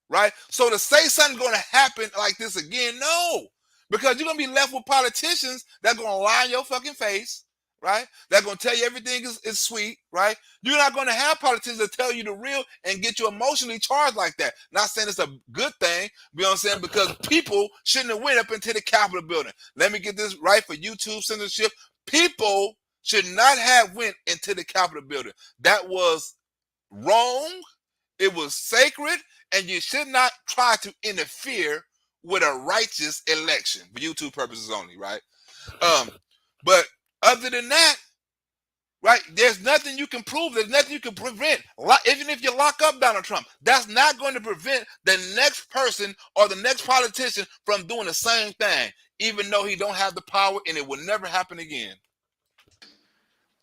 [SPEAKER 4] right? So to say something's going to happen like this again, no. Because you're going to be left with politicians that are going to lie in your fucking face, right? They're going to tell you everything is sweet, right? You're not going to have politicians that tell you the real and get you emotionally charged like that. Not saying it's a good thing, you know what I'm saying? Because people shouldn't have went up into the Capitol building. Let me get this right for YouTube censorship. People should not have went into the Capitol building. That was wrong. It was sacred, and you should not try to interfere with a righteous election for YouTube purposes only, right? But other than that, right, there's nothing you can prove. There's nothing you can prevent. Even if you lock up Donald Trump, that's not going to prevent the next person or the next politician from doing the same thing, even though he don't have the power, and it will never happen again.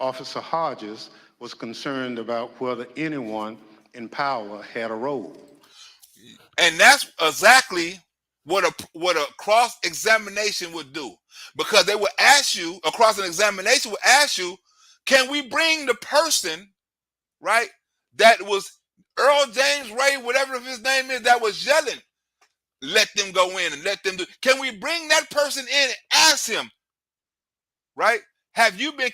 [SPEAKER 19] Officer Hodges was concerned about whether anyone in power had a role.
[SPEAKER 4] And that's exactly what a cross-examination would do. Because they would ask you, a cross-examination would ask you, can we bring the person, right, that was Earl James Ray, whatever his name is, that was yelling, let them go in and let them do. Can we bring that person in and ask him, right? Have you been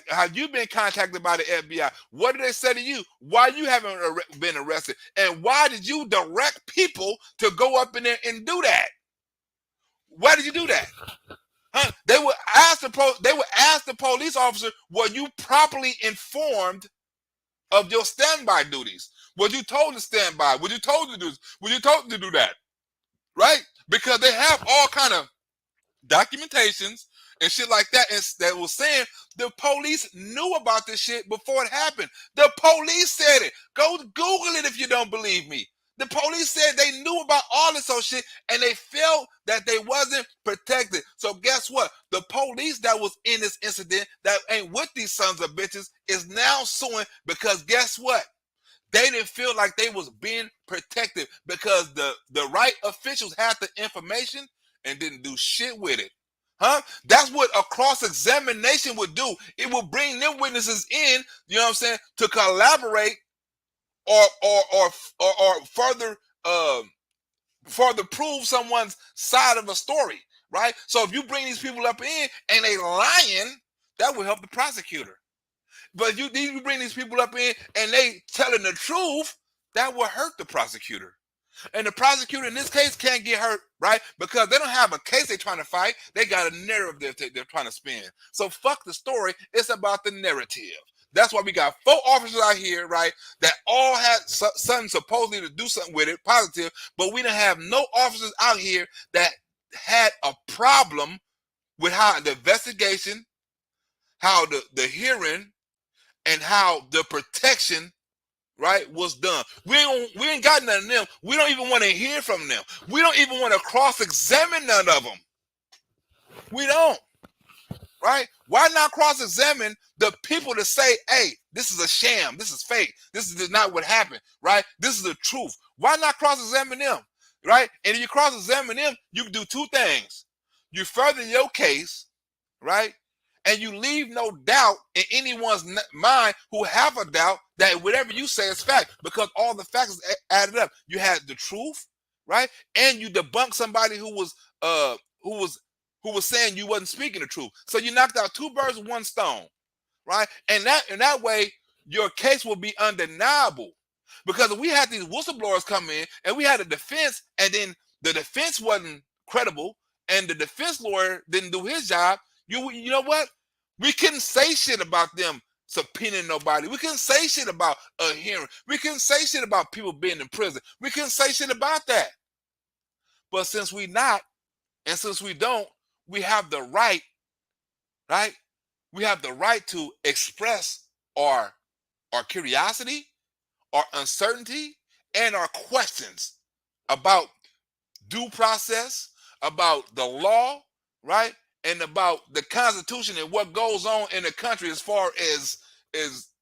[SPEAKER 4] have you been contacted by the FBI? What did they say to you? Why you haven't been arrested? And why did you direct people to go up in there and do that? Why did you do that? Huh? They would ask the police officer, were you properly informed of your standby duties? Were you told to stand by? Were you told to do this? Were you told to do that? Right? Because they have all kind of documentations and shit like that, and that was saying the police knew about this shit before it happened. The police said it. Go Google it if you don't believe me. The police said they knew about all this whole shit, and they felt that they wasn't protected. So guess what? The police that was in this incident that ain't with these sons of bitches is now suing because guess what? They didn't feel like they was being protected because the right officials had the information and didn't do shit with it. Huh? That's what a cross-examination would do. It will bring them witnesses in, you know what I'm saying, to collaborate or further prove someone's side of a story, right? So if you bring these people up in and they lying, that will help the prosecutor. But you bring these people up in and they telling the truth, that will hurt the prosecutor. And the prosecutor in this case can't get hurt, right? Because they don't have a case they're trying to fight. They got a narrative they're trying to spin. So fuck the story. It's about the narrative. That's why we got 4 officers out here, right, that all had something supposedly to do something with it, positive, but we don't have no officers out here that had a problem with how the investigation, how the hearing, and how the protection, right, was done. We ain't got none of them. We don't even want to hear from them. We don't even want to cross-examine none of them. We don't, right? Why not cross-examine the people to say, hey, this is a sham, this is fake, this is not what happened, right? This is the truth. Why not cross-examine them, right? And if you cross-examine them, you can do 2 things. You further your case, right? And you leave no doubt in anyone's mind who have a doubt that whatever you say is fact, because all the facts added up. You had the truth, right? And you debunked somebody who was saying you wasn't speaking the truth. So you knocked out 2 birds with 1 stone, right? And that way your case will be undeniable. Because if we had these whistleblowers come in and we had a defense, and then the defense wasn't credible, and the defense lawyer didn't do his job, you know what? We couldn't say shit about them subpoenaing nobody. We couldn't say shit about a hearing. We couldn't say shit about people being in prison. We couldn't say shit about that. But since we not, and since we don't, we have the right, right? We have the right to express our curiosity, our uncertainty, and our questions about due process, about the law, right? And about the Constitution and what goes on in the country as far as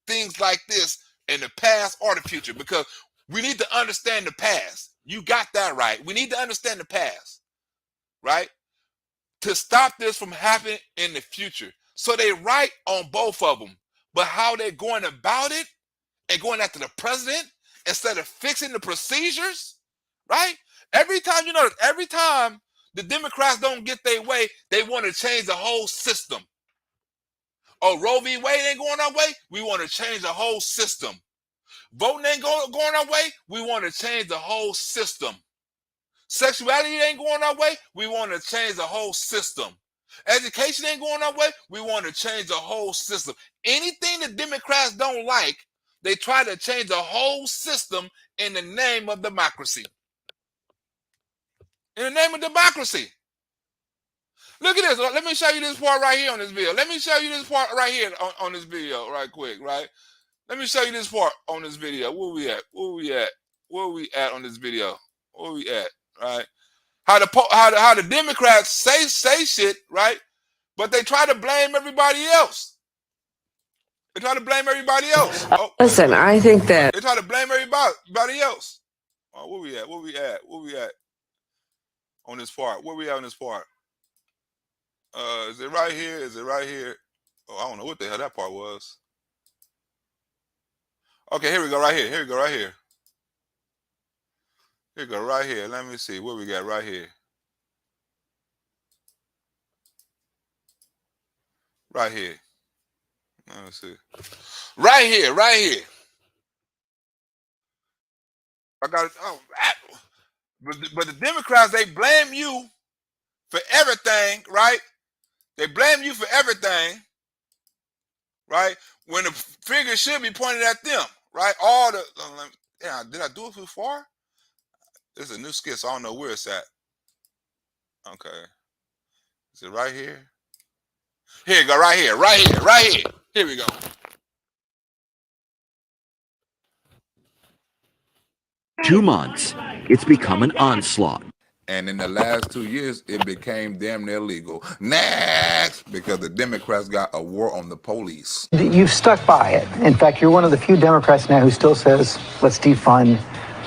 [SPEAKER 4] things like this in the past or the future, because we need to understand the past. You got that right. We need to understand the past, right? To stop this from happening in the future. So they right on both of them, but how they're going about it and going after the president instead of fixing the procedures, right? Every time the Democrats don't get their way, they want to change the whole system. Oh, Roe v. Wade ain't going our way, we want to change the whole system. Voting ain't going our way, we want to change the whole system. Sexuality ain't going our way, we want to change the whole system. Education ain't going our way, we want to change the whole system. Anything the Democrats don't like, they try to change the whole system in the name of democracy. In the name of democracy. Look at this. Let me show you this part right here on this video. Let me show you this part right here on this video right quick, right? Let me show you this part on this video. Where we at? Where we at? Where we at on this video? Where we at, right? How the Democrats say shit, right? But they try to blame everybody else. They try to blame everybody else.
[SPEAKER 15] Listen, I think that
[SPEAKER 4] they try to blame everybody else. Oh, where we at? Where we at? Where we at on this part? Where we at on this part? Is it right here? Is it right here? Oh, I don't know what the hell that part was. Okay, here we go right here. Here we go right here. Here we go right here. Let me see what we got right here. Right here. Let me see. Right here, right here. I got it. Oh, but the Democrats, they blame you for everything, right? They blame you for everything, right? When the finger should be pointed at them, right? All the yeah, did I do it too far? This is a new skit, so I don't know where it's at. Okay. Is it right here? Here you go, right here, right here, right here. Here we go.
[SPEAKER 20] Two months, it's become an onslaught.
[SPEAKER 4] And in the last 2 years, it became damn near legal. Next, because the Democrats got a war on the police.
[SPEAKER 21] You've stuck by it. In fact, you're one of the few Democrats now who still says, let's defund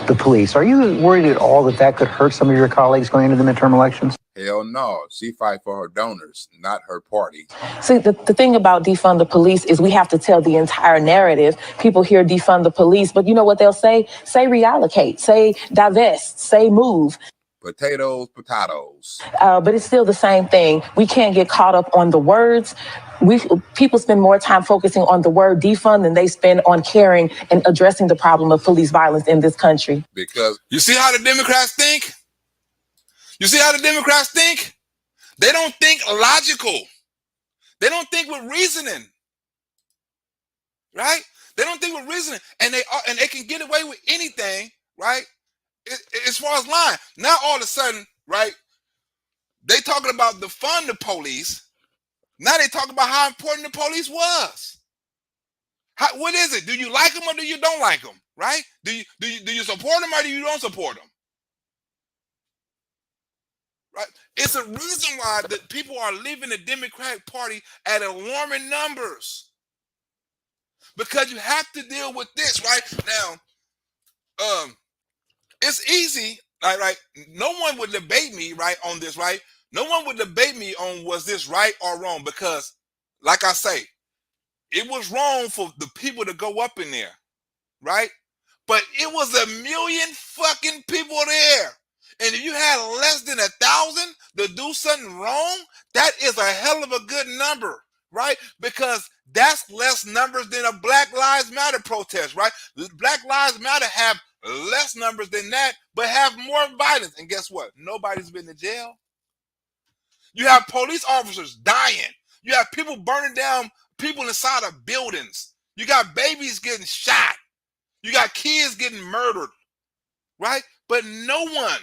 [SPEAKER 21] the police. Are you worried at all that that could hurt some of your colleagues going into the midterm elections?
[SPEAKER 4] Hell no. She fight for her donors, not her party.
[SPEAKER 22] See, the thing about defund the police is we have to tell the entire narrative. People hear defund the police, but you know what they'll say? Say reallocate, say divest, say move.
[SPEAKER 4] Potatoes, potatoes.
[SPEAKER 22] But it's still the same thing. We can't get caught up on the words. People spend more time focusing on the word defund than they spend on caring and addressing the problem of police violence in this country.
[SPEAKER 4] Because you see how the Democrats think? You see how the Democrats think? They don't think logical. They don't think with reasoning. Right? They don't think with reasoning. And they can get away with anything, right? As far as lying. Now all of a sudden, right? They talking about defund the police. Now they talk about how important the police was. What is it? Do you like them or do you don't like them? Right? Do you support them or do you don't support them? Right? It's a reason why that people are leaving the Democratic Party at alarming numbers. Because you have to deal with this, right? Now, it's easy, right? No one would debate me, right, on this, right? No one would debate me on was this right or wrong, because, like I say, it was wrong for the people to go up in there, right? But it was 1 million fucking people there. And if you had less than 1,000 to do something wrong, that is a hell of a good number, right? Because that's less numbers than a Black Lives Matter protest, right? Black Lives Matter have less numbers than that, but have more violence. And guess what? Nobody's been to jail. You have police officers dying. You have people burning down people inside of buildings. You got babies getting shot. You got kids getting murdered, right? But no one.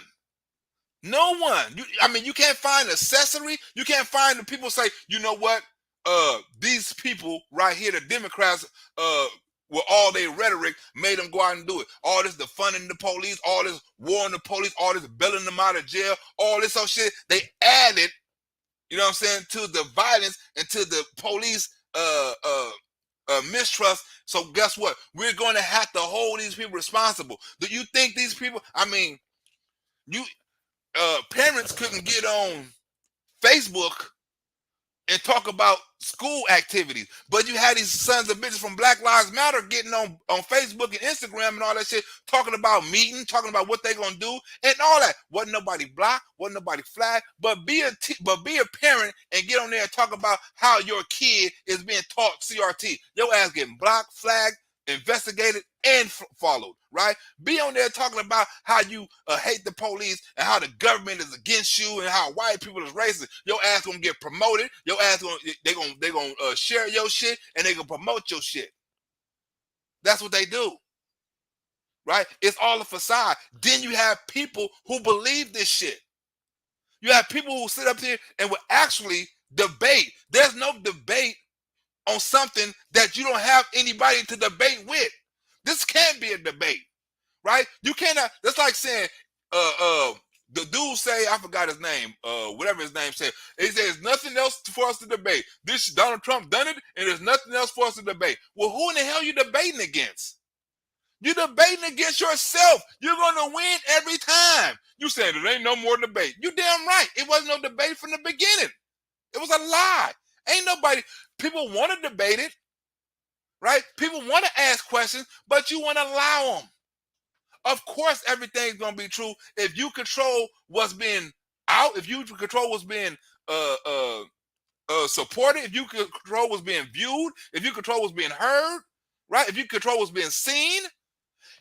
[SPEAKER 4] You can't find accessory. You can't find the people say, you know what? These people right here, the Democrats, with all their rhetoric, made them go out and do it. All this defunding the police, all this war on the police, all this bailing them out of jail, all this other shit. They added, you know what I'm saying, to the violence and to the police mistrust. So guess what? We're going to have to hold these people responsible. Do you think these people? I mean, parents couldn't get on Facebook and talk about school activities, but you had these sons of bitches from Black Lives Matter getting on Facebook and Instagram and all that shit, talking about meetings, talking about what they're gonna do and all that. Wasn't nobody blocked, wasn't nobody flagged, but be a parent and get on there and talk about how your kid is being taught CRT. Your ass getting blocked, flagged, investigated, and followed, right? Be on there talking about how you hate the police and how the government is against you and how white people is racist. Your ass gonna get promoted. Your ass they gonna share your shit and they gonna promote your shit. That's what they do, right? It's all a facade. Then you have people who believe this shit. You have people who sit up here and will actually debate. There's no debate on something that you don't have anybody to debate with. This can't be a debate, right? You cannot. That's like saying, the dude say, I forgot his name, whatever his name said. He says nothing else for us to debate. This Donald Trump done it, and there's nothing else for us to debate. Well, who in the hell are you debating against? You're debating against yourself. You're gonna win every time. You saying there ain't no more debate. You damn right. It wasn't no debate from the beginning. It was a lie. Ain't nobody. People want to debate it, right? People want to ask questions, but you want to allow them. Of course, everything's gonna be true if you control what's being out. If you control what's being supported, if you could control what's being viewed, if you control what's being heard, right? If you control what's being seen,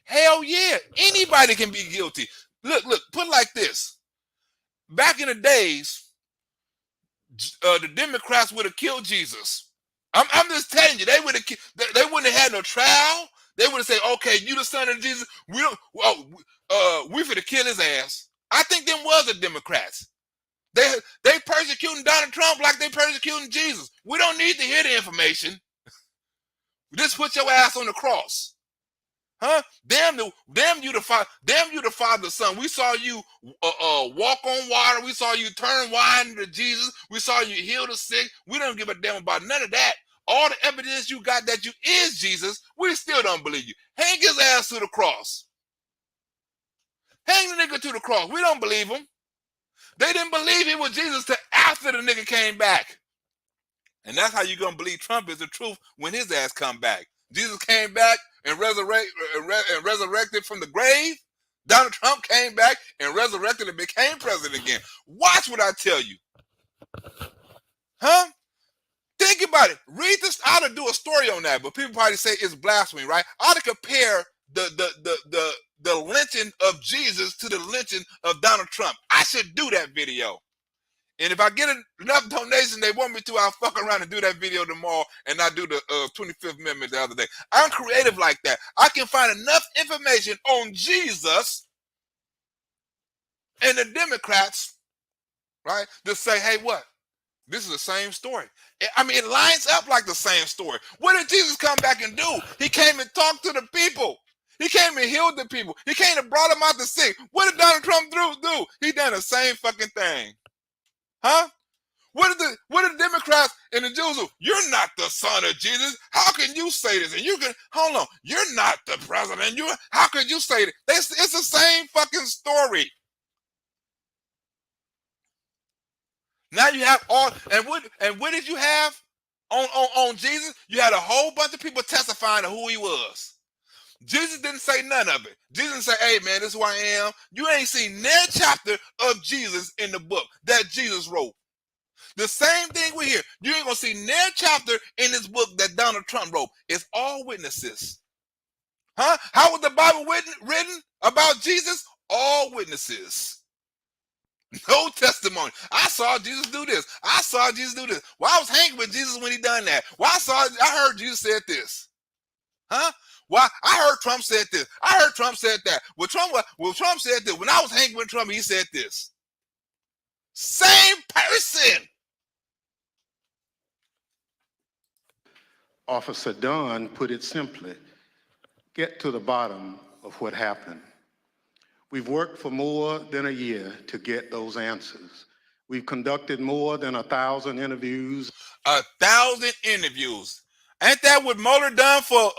[SPEAKER 4] hell yeah, anybody can be guilty. Look, put it like this. Back in the days, the Democrats would have killed Jesus. I'm just telling you, they would have. They wouldn't have had no trial. They would have said, "Okay, you the son of Jesus. We don't. Well, we finna kill his ass." I think them was the Democrats. They persecuting Donald Trump like they persecuting Jesus. We don't need to hear the information. Just put your ass on the cross. Huh? Damn you the Father, Son. We saw you walk on water. We saw you turn wine into Jesus. We saw you heal the sick. We don't give a damn about none of that. All the evidence you got that you is Jesus, we still don't believe you. Hang his ass to the cross. Hang the nigga to the cross. We don't believe him. They didn't believe it was Jesus till after the nigga came back. And that's how you gonna believe Trump is the truth when his ass come back. Jesus came back and resurrected from the grave. Donald Trump came back and resurrected and became president again. Watch what I tell you. Huh? Think about it. Read this. I ought to do a story on that, but people probably say it's blasphemy, right? I ought to compare the lynching of Jesus to the lynching of Donald Trump. I should do that video. And if I get enough donations they want me to, I'll fuck around and do that video tomorrow and not do the 25th Amendment the other day. I'm creative like that. I can find enough information on Jesus and the Democrats, right, to say, hey, what? This is the same story. I mean, it lines up like the same story. What did Jesus come back and do? He came and talked to the people. He came and healed the people. He came and brought them out the sick. What did Donald Trump do? He done the same fucking thing. Huh? What did the Democrats and the Jews do? You're not the son of Jesus. How can you say this? And you can hold on. You're not the president. How could you say that? It's the same fucking story. Now you have all and what did you have on Jesus? You had a whole bunch of people testifying to who he was. Jesus didn't say none of it. Jesus didn't say, hey man, this is who I am. You ain't seen their chapter of Jesus in the book that Jesus wrote. The same thing we hear. You ain't gonna see their chapter in this book that Donald Trump wrote. It's all witnesses. Huh? How was the Bible written about Jesus? All witnesses. No testimony. I saw Jesus do this. I saw Jesus do this. Well, I was hanging with Jesus when he done that. Well, I heard Jesus said this. Huh? Well, I heard Trump said this. I heard Trump said that. Well, Trump said this. When I was hanging with Trump, he said this. Same person.
[SPEAKER 19] Officer Dunn put it simply, get to the bottom of what happened. We've worked for more than a year to get those answers. We've conducted more than 1,000 interviews.
[SPEAKER 4] 1,000 interviews. Ain't that what Mueller done for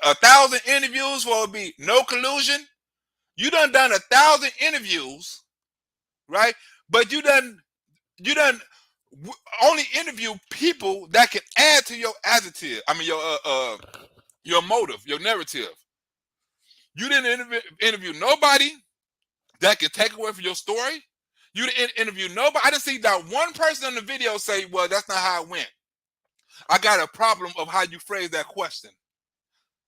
[SPEAKER 4] 1,000 interviews for it be no collusion? You done 1,000 interviews, right? But you done only interview people that can add to your adjective. I mean your motive, your narrative. You didn't interview nobody that can take away from your story. You didn't interview nobody. I didn't see that one person on the video say, well, that's not how it went. I got a problem of how you phrase that question,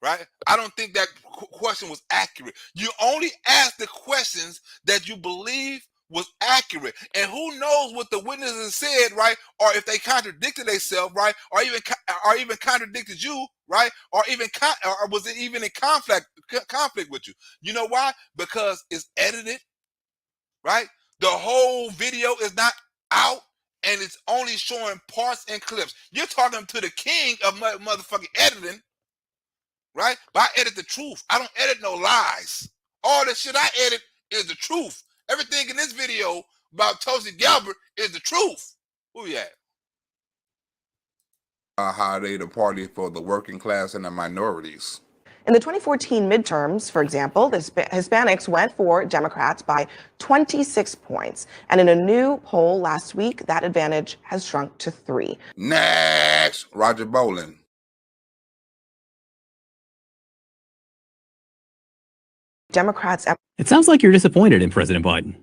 [SPEAKER 4] right? I don't think that question was accurate. You only ask the questions that you believe was accurate. And who knows what the witnesses said, right? Or if they contradicted themselves, right? Or even contradicted you, right? Or was it even in conflict with you? You know why? Because it's edited, right? The whole video is not out and it's only showing parts and clips. You're talking to the king of motherfucking editing, right? But I edit the truth. I don't edit no lies. All the shit I edit is the truth. Everything in this video about Tulsi Gabbard is the truth. Who you at? How they the party for the working class and the minorities.
[SPEAKER 1] In the 2014 midterms, for example, the Hispanics went for Democrats by 26 points. And in a new poll last week, that advantage has shrunk to 3.
[SPEAKER 4] Next, Roger Bolin.
[SPEAKER 1] Democrats.
[SPEAKER 7] It sounds like you're disappointed in President Biden.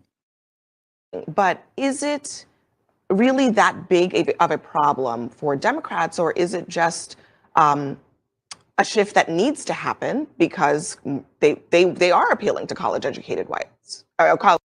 [SPEAKER 1] But is it really that big of a problem for Democrats, or is it just a shift that needs to happen because they are appealing to college-educated whites, college.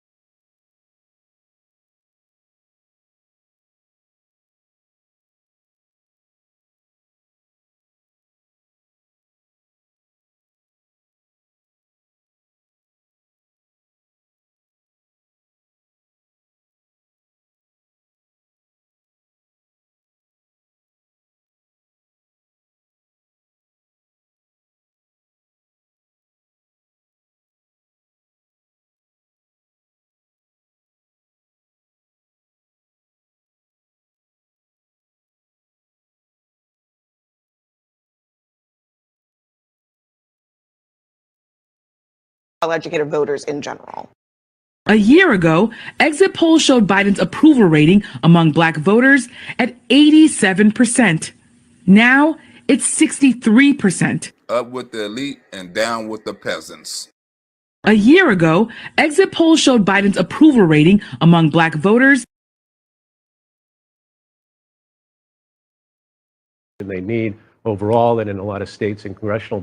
[SPEAKER 1] Educated voters in general.
[SPEAKER 2] A year ago, exit polls showed Biden's approval rating among Black voters at 87%. Now it's 63%.
[SPEAKER 4] Up with the elite and down with the peasants.
[SPEAKER 2] A year ago, exit polls showed Biden's approval rating among Black voters.
[SPEAKER 8] They need overall, and in a lot of states and congressional.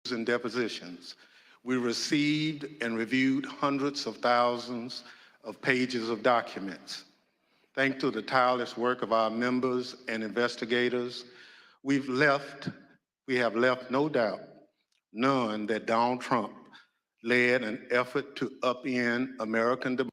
[SPEAKER 19] And depositions. We received and reviewed hundreds of thousands of pages of documents. Thanks to the tireless work of our members and investigators, we have left no doubt, none, that Donald Trump led an effort to upend American democracy.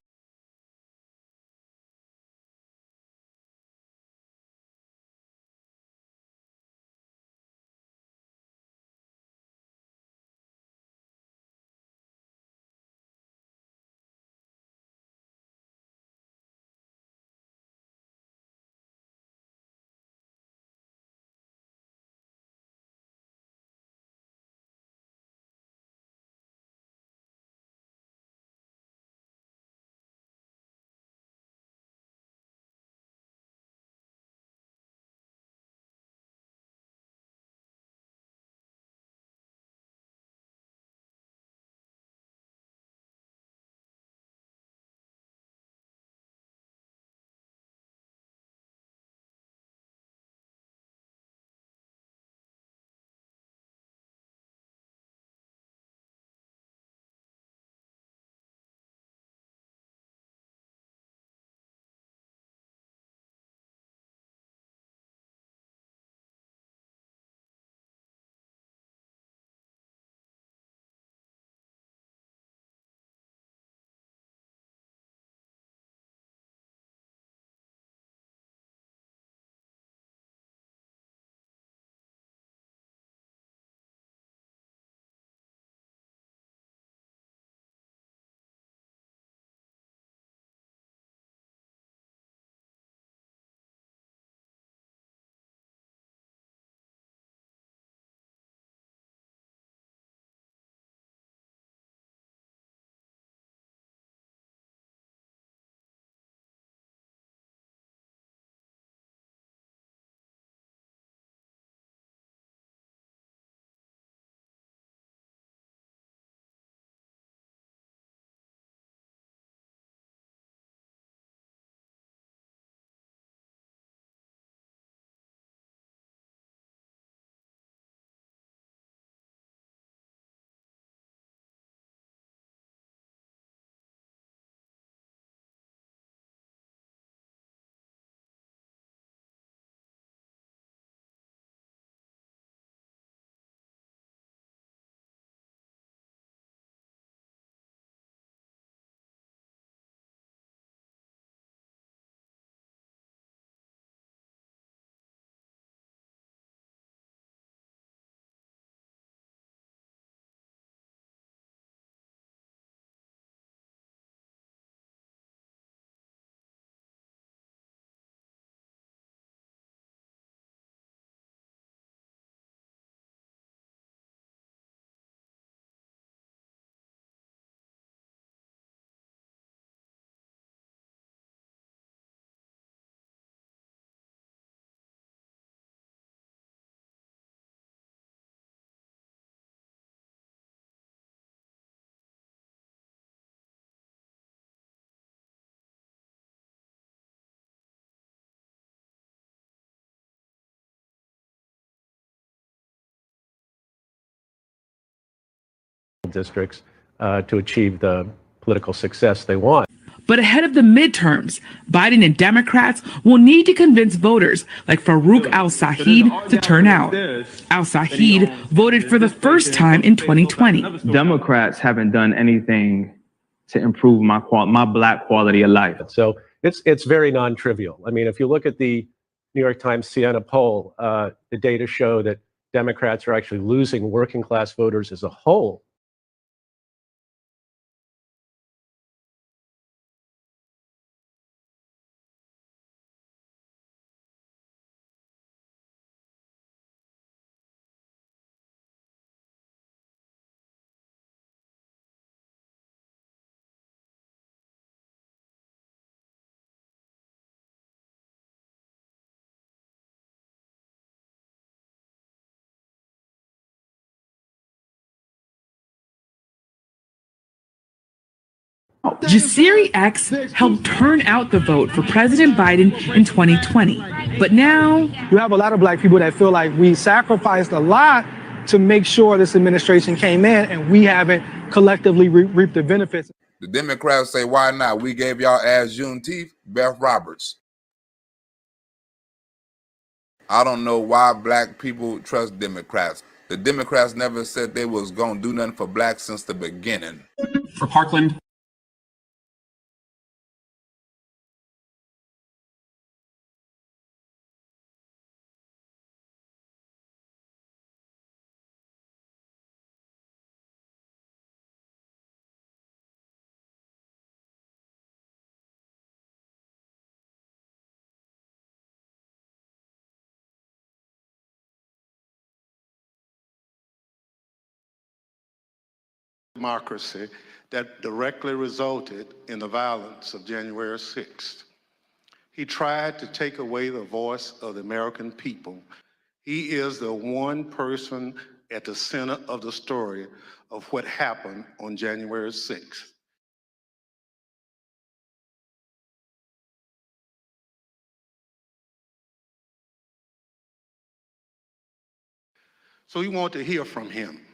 [SPEAKER 7] districts to achieve the political success they want.
[SPEAKER 2] But ahead of the midterms, Biden and Democrats will need to convince voters like Farouk al-Sahid to turn out. Al-Sahid voted for the first time in 2020.
[SPEAKER 11] Democrats haven't done anything to improve my Black quality of life.
[SPEAKER 7] So it's very non-trivial. I mean, if you look at the New York Times Siena poll, the data show that Democrats are actually losing working class voters as a whole.
[SPEAKER 2] Jasiri X helped turn out the vote for President Biden in 2020. But now,
[SPEAKER 23] you have a lot of Black people that feel like we sacrificed a lot to make sure this administration came in and we haven't collectively reaped the benefits.
[SPEAKER 4] The Democrats say, why not? We gave y'all ass Juneteenth, Beth Roberts. I don't know why Black people trust Democrats. The Democrats never said they was gonna do nothing for blacks since the beginning.
[SPEAKER 9] For Parkland.
[SPEAKER 19] Democracy that directly resulted in the violence of January 6th. He tried to take away the voice of the American people. He is the one person at the center of the story of what happened on January 6th. So we want to hear from him.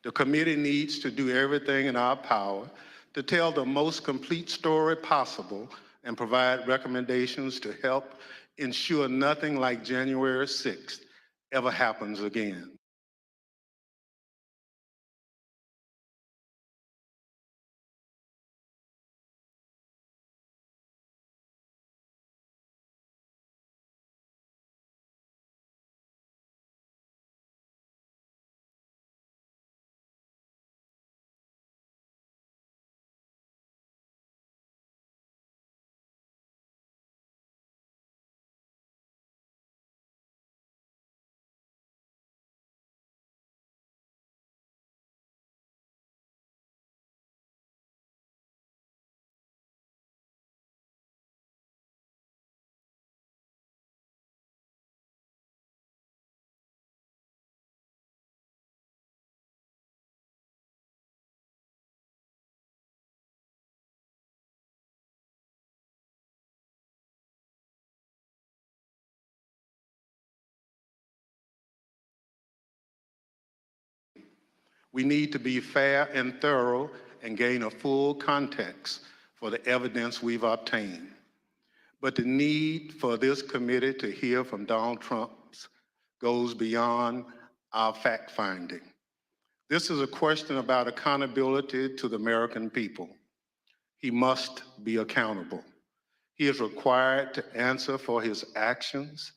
[SPEAKER 19] The committee needs to do everything in our power to tell the most complete story possible and provide recommendations to help ensure nothing like January 6th ever happens again. We need to be fair and thorough and gain a full context for the evidence we've obtained. But the need for this committee to hear from Donald Trump goes beyond our fact-finding. This is a question about accountability to the American people. He must be accountable. He is required to answer for his actions.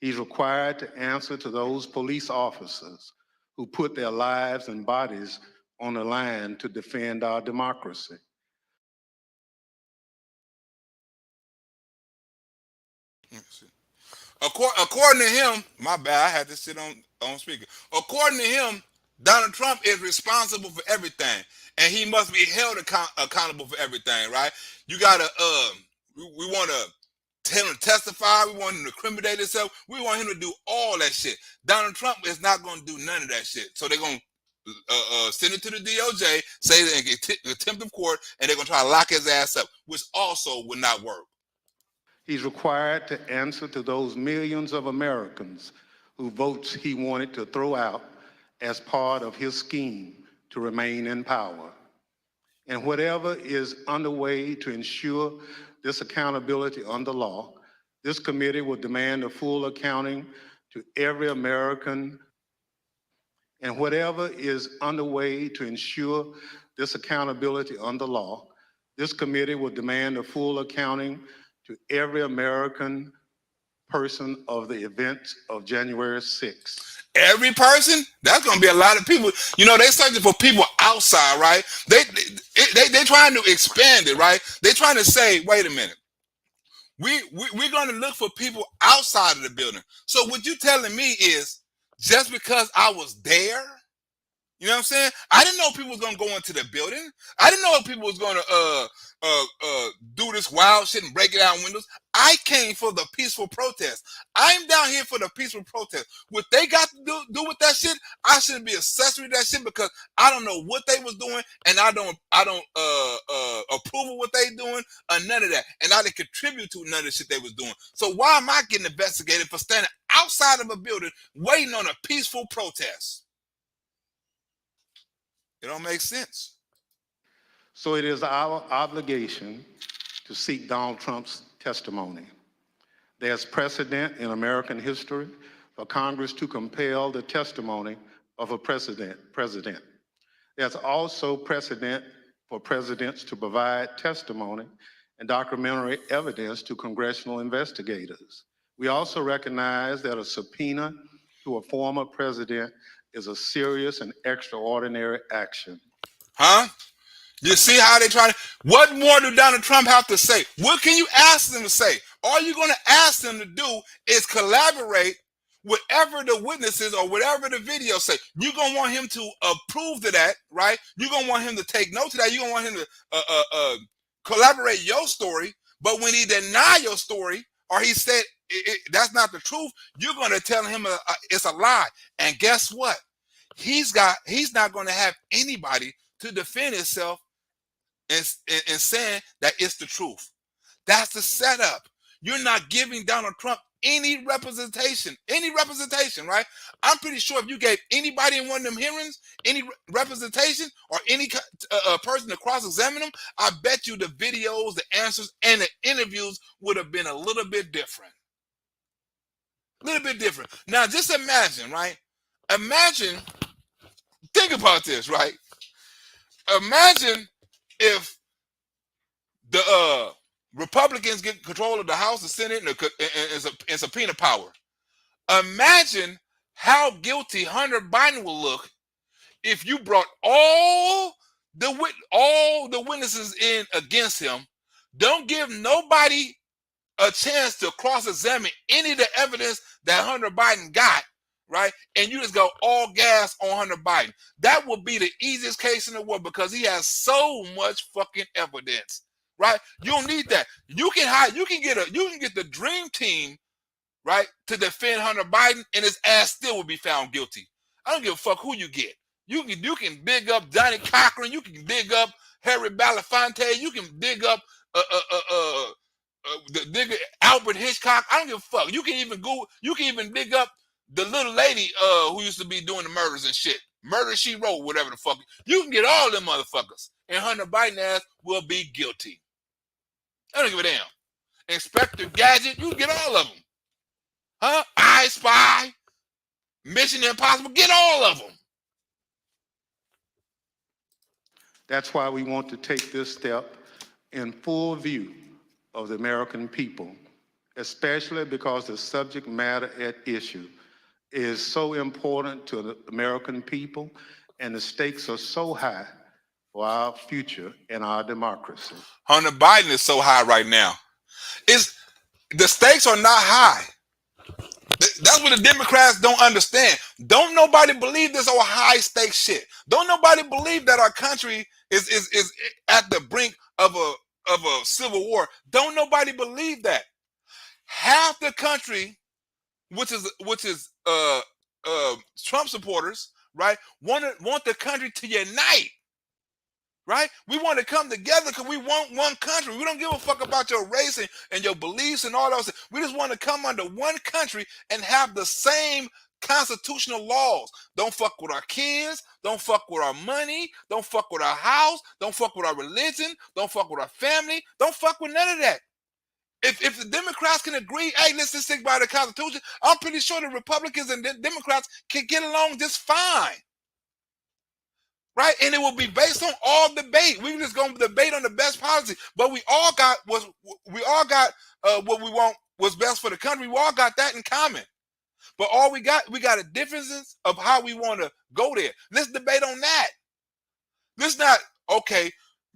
[SPEAKER 19] He's required to answer to those police officers who put their lives and bodies on the line to defend our democracy.
[SPEAKER 4] According to him, my bad, I had to sit on speaker. According to him, Donald Trump is responsible for everything, and he must be held accountable for everything, right? You gotta, we want to tell him to testify. We want him to incriminate himself. We want him to do all that shit. Donald Trump is not going to do none of that shit. So they're going to send it to the DOJ, say they get contempt of court, and they're going to try to lock his ass up, which also would not work.
[SPEAKER 19] He's required to answer to those millions of Americans whose votes he wanted to throw out as part of his scheme to remain in power. And whatever is underway to ensure this accountability under law, this committee will demand a full accounting to every American. And whatever is underway to ensure this accountability under law, this committee will demand a full accounting to every American person of the events of January 6th.
[SPEAKER 4] Every person? That's going to be a lot of people. You know, they're searching for people outside, right? They're trying to expand it, right? They're trying to say, wait a minute. We're going to look for people outside of the building. So what you're telling me is just because I was there, you know what I'm saying? I didn't know people was gonna go into the building. I didn't know people was gonna do this wild shit and break it out windows. I came for the peaceful protest. I'm down here for the peaceful protest. What they got to do with that shit, I shouldn't be accessory to that shit because I don't know what they was doing and I don't approve of what they doing or none of that. And I didn't contribute to none of the shit they was doing. So why am I getting investigated for standing outside of a building waiting on a peaceful protest? It don't make sense.
[SPEAKER 19] So it is our obligation to seek Donald Trump's testimony. There's precedent in American history for Congress to compel the testimony of a president. There's also precedent for presidents to provide testimony and documentary evidence to congressional investigators. We also recognize that a subpoena to a former president is a serious and extraordinary action.
[SPEAKER 4] Huh? You see how they try to, what more do Donald Trump have to say? What can you ask them to say? All you're going to ask them to do is collaborate whatever the witnesses or whatever the video say. You're going to want him to approve to that, right? You're going to want him to take note to that. You're going to want him to collaborate your story. But when he deny your story or he said that's not the truth, you're going to tell him it's a lie. And guess what? He's not going to have anybody to defend himself and saying that it's the truth. That's the setup. You're not giving Donald Trump any representation, right? I'm pretty sure if you gave anybody in one of them hearings any representation or any person to cross-examine them, I bet you the videos, the answers, and the interviews would have been a little bit different. Now, just imagine, right? Think about this, right? Imagine if the Republicans get control of the House, the Senate, and subpoena power. Imagine how guilty Hunter Biden will look if you brought all the witnesses in against him. Don't give nobody a chance to cross-examine any of the evidence that Hunter Biden got, right? And you just go all gas on Hunter Biden. That would be the easiest case in the world because he has so much fucking evidence, right? You don't need that. You can get the dream team, right, to defend Hunter Biden, and his ass still would be found guilty. I don't give a fuck who you get. You can dig up Johnny Cochran. You can dig up Harry Belafonte. You can dig up the Albert Hitchcock. I don't give a fuck. You can even dig up the little lady who used to be doing the murders and shit. Murder She Wrote, whatever the fuck. You can get all them motherfuckers, and Hunter Biden ass will be guilty. I don't give a damn. Inspector Gadget, you can get all of them. Huh? I Spy, Mission Impossible, get all of them.
[SPEAKER 19] That's why we want to take this step in full view of the American people, especially because the subject matter at issue is so important to the American people and the stakes are so high for our future and our democracy.
[SPEAKER 4] Hunter Biden is so high right now. The stakes are not high. That's what the Democrats don't understand. Don't nobody believe this old high stakes shit. Don't nobody believe that our country is at the brink of a civil war. Don't nobody believe that. Half the country, which is Trump supporters, right, want the country to unite. Right? We want to come together because we want one country. We don't give a fuck about your race and your beliefs and all those. We just want to come under one country and have the same constitutional laws. Don't fuck with our kids. Don't fuck with our money. Don't fuck with our house. Don't fuck with our religion. Don't fuck with our family. Don't fuck with none of that. If the Democrats can agree, hey, let's just stick by the Constitution, I'm pretty sure the Republicans and the Democrats can get along just fine. Right, and it will be based on all debate. We just going to debate on the best policy, but we all got what we want was best for the country. We all got that in common, but all we got a differences of how we want to go there. Let's debate on that. Let's not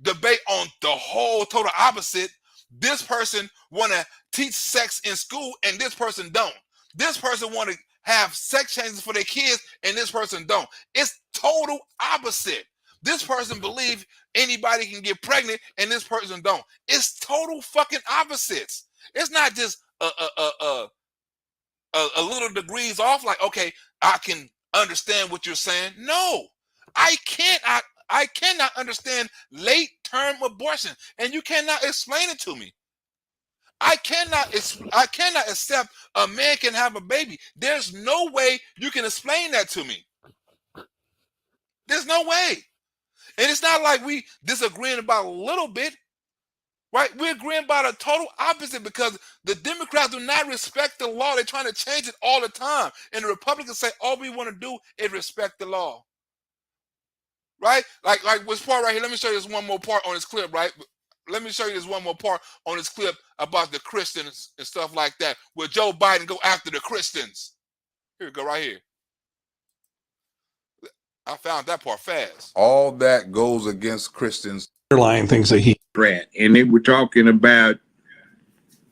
[SPEAKER 4] debate on the whole total opposite. This person want to teach sex in school, and this person don't. This person want to have sex changes for their kids, and this person don't. It's total opposite. This person believes anybody can get pregnant, and this person don't. It's total fucking opposites. It's not just a little degrees off. Like, okay, I can understand what you're saying. No, I cannot understand late-term abortion, and you cannot explain it to me. I cannot accept a man can have a baby. There's no way you can explain that to me. There's no way. And it's not like we disagreeing about a little bit. right? We're agreeing about a total opposite because the Democrats do not respect the law. They're trying to change it all the time. And the Republicans say all we want to do is respect the law. Right? Like this part right here. Let me show you this one more part on this clip, right? Let me show you this one more part on this clip about the Christians and stuff like that, where Joe Biden go after the Christians. Here we go, right here. I found that part fast.
[SPEAKER 9] All that goes against Christians.
[SPEAKER 13] Underlying things that he
[SPEAKER 14] read, and they were talking about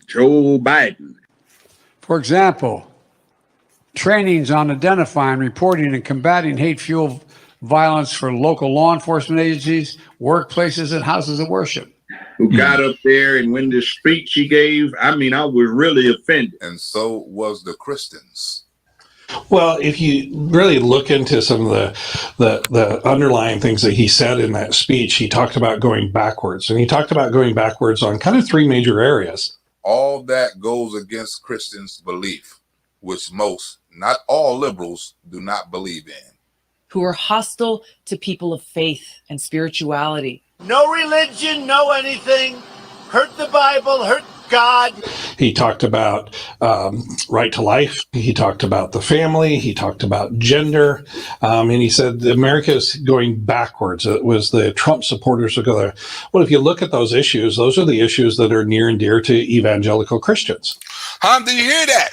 [SPEAKER 14] Joe Biden.
[SPEAKER 10] For example, trainings on identifying, reporting, and combating hate-fueled violence for local law enforcement agencies, workplaces, and houses of worship.
[SPEAKER 14] Who got up there, and when the speech he gave, I mean, I was really offended.
[SPEAKER 9] And so was the Christians.
[SPEAKER 13] Well, if you really look into some of the underlying things that he said in that speech, he talked about going backwards, and he talked about going backwards on kind of three major areas.
[SPEAKER 9] All that goes against Christians' belief, which most, not all liberals, do not believe in.
[SPEAKER 24] Who are hostile to people of faith and spirituality.
[SPEAKER 25] No religion, no anything. Hurt the Bible, hurt God.
[SPEAKER 13] He talked about right to life. He talked about the family. He talked about gender. And he said America is going backwards. It was the Trump supporters who go there. Well, if you look at those issues, those are the issues that are near and dear to evangelical Christians.
[SPEAKER 4] Did you hear that?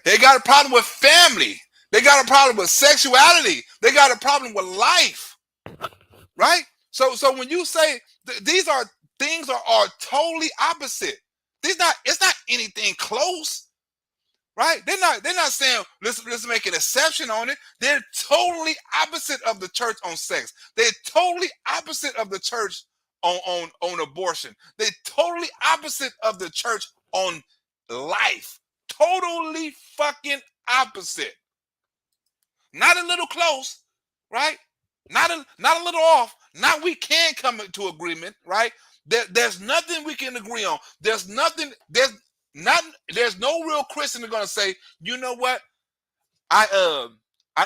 [SPEAKER 4] They got a problem with family. They got a problem with sexuality. They got a problem with life. Right? So when you say these are things are totally opposite. It's not anything close, right? They're not saying let's make an exception on it. They're totally opposite of the church on sex. They're totally opposite of the church on abortion. They're totally opposite of the church on life. Totally fucking opposite. Not a little close, right? Not a little off. Now we can come to agreement, right? There's nothing we can agree on. There's no real Christian that's gonna say, you know what? I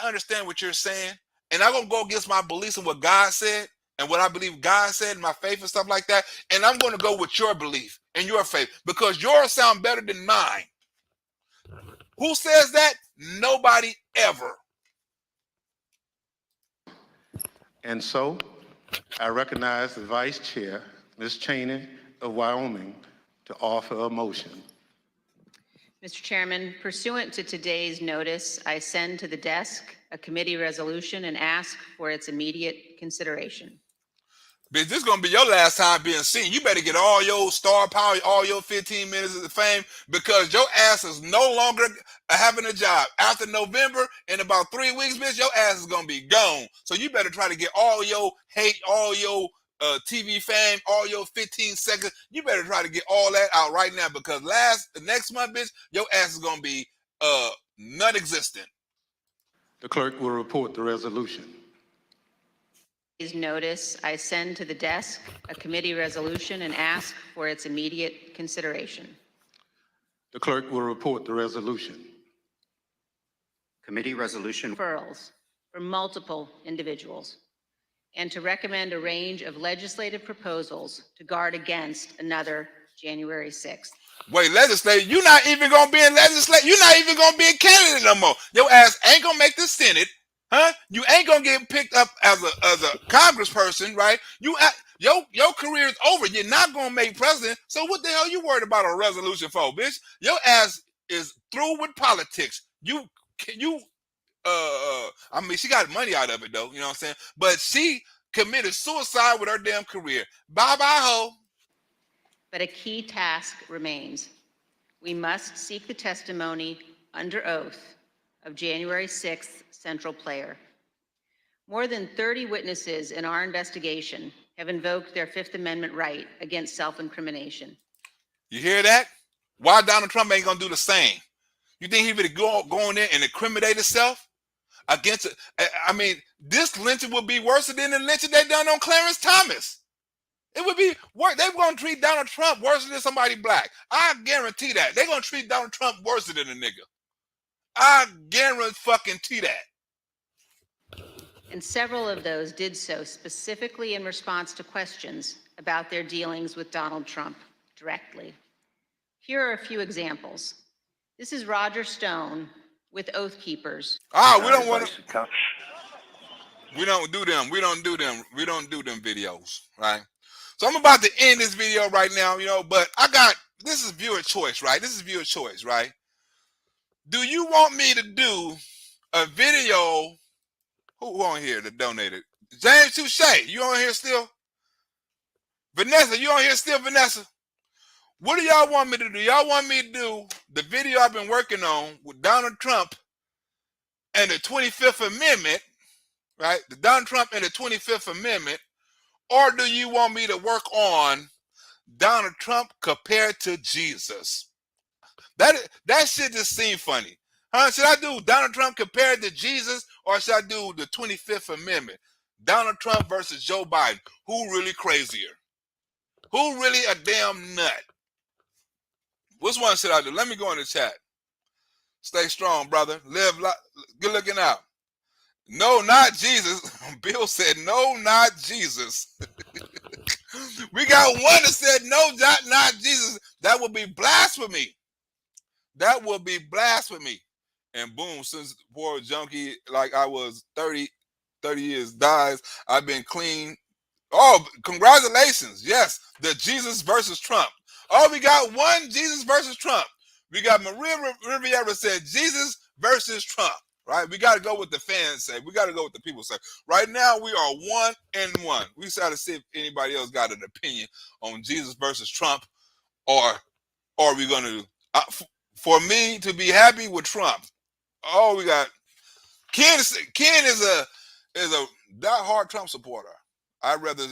[SPEAKER 4] understand what you're saying, and I'm gonna go against my beliefs and what God said and what I believe God said and my faith and stuff like that, and I'm gonna go with your belief and your faith because yours sound better than mine. Who says that? Nobody ever.
[SPEAKER 19] And so I recognize the Vice Chair, Ms. Cheney of Wyoming, to offer a motion.
[SPEAKER 26] Mr. Chairman, pursuant to today's notice, I send to the desk a committee resolution and ask for its immediate consideration.
[SPEAKER 4] Bitch, this is going to be your last time being seen. You better get all your star power, all your 15 minutes of fame, because your ass is no longer having a job. After November, in about 3 weeks, bitch, your ass is going to be gone. So you better try to get all your hate, all your TV fame, all your 15 seconds. You better try to get all that out right now, because next month, bitch, your ass is going to be non-existent.
[SPEAKER 19] The clerk will report the resolution.
[SPEAKER 26] Notice, I send to the desk a committee resolution and ask for its immediate consideration.
[SPEAKER 19] The clerk will report the resolution.
[SPEAKER 27] Committee resolution.
[SPEAKER 26] Referrals for multiple individuals, and to recommend a range of legislative proposals to guard against another January 6th.
[SPEAKER 4] Wait, legislature? You're not even going to be in legislature. You're not even going to be a candidate no more. Your ass ain't going to make the Senate. Huh? You ain't gonna get picked up as a congressperson, right? Your career is over. You're not gonna make president. So what the hell you worried about a resolution for, bitch? Your ass is through with politics. I mean, she got money out of it though. You know what I'm saying? But she committed suicide with her damn career. Bye bye, ho.
[SPEAKER 26] But a key task remains. We must seek the testimony under oath of January 6th central player. More than 30 witnesses in our investigation have invoked their Fifth Amendment right against self-incrimination.
[SPEAKER 4] You hear that? Why Donald Trump ain't gonna do the same? You think he would go in there and incriminate himself against it? I mean, this lynching would be worse than the lynching they done on Clarence Thomas. It would be worse. They're gonna treat Donald Trump worse than somebody black. I guarantee that. They're gonna treat Donald Trump worse than a nigga. I guarantee that.
[SPEAKER 26] And several of those did so specifically in response to questions about their dealings with Donald Trump directly. Here are a few examples. This is Roger Stone with Oath Keepers.
[SPEAKER 4] We don't want to. We don't do them. We don't do them. We don't do them videos, right? So I'm about to end this video right now, but this is viewer choice, right? This is viewer choice, right? Do you want me to do a video? Who on here that donated? James Touche, you on here still? Vanessa, you on here still, Vanessa? What do y'all want me to do? Y'all want me to do the video I've been working on with Donald Trump and the 25th Amendment, right? The Donald Trump and the 25th Amendment, or do you want me to work on Donald Trump compared to Jesus? That shit just seemed funny. Should I do Donald Trump compared to Jesus, or should I do the 25th Amendment? Donald Trump versus Joe Biden. Who really crazier? Who really a damn nut? Which one should I do? Let me go in the chat. Stay strong, brother. Live good looking out. No, not Jesus. Bill said, no, not Jesus. We got one that said, no, not Jesus. That would be blasphemy. That would be blasphemy. And boom, since poor junkie, like I was 30 years dies, I've been clean. Oh, congratulations. Yes, the Jesus versus Trump. Oh, we got one Jesus versus Trump. We got Maria Riviera said Jesus versus Trump. Right? We got to go with the fans say. We got to go with the people say. Right now, we are 1-1. We got to see if anybody else got an opinion on Jesus versus Trump, or are we going to? For me to be happy with Trump, oh, we got Ken is a diehard Trump supporter. I'd rather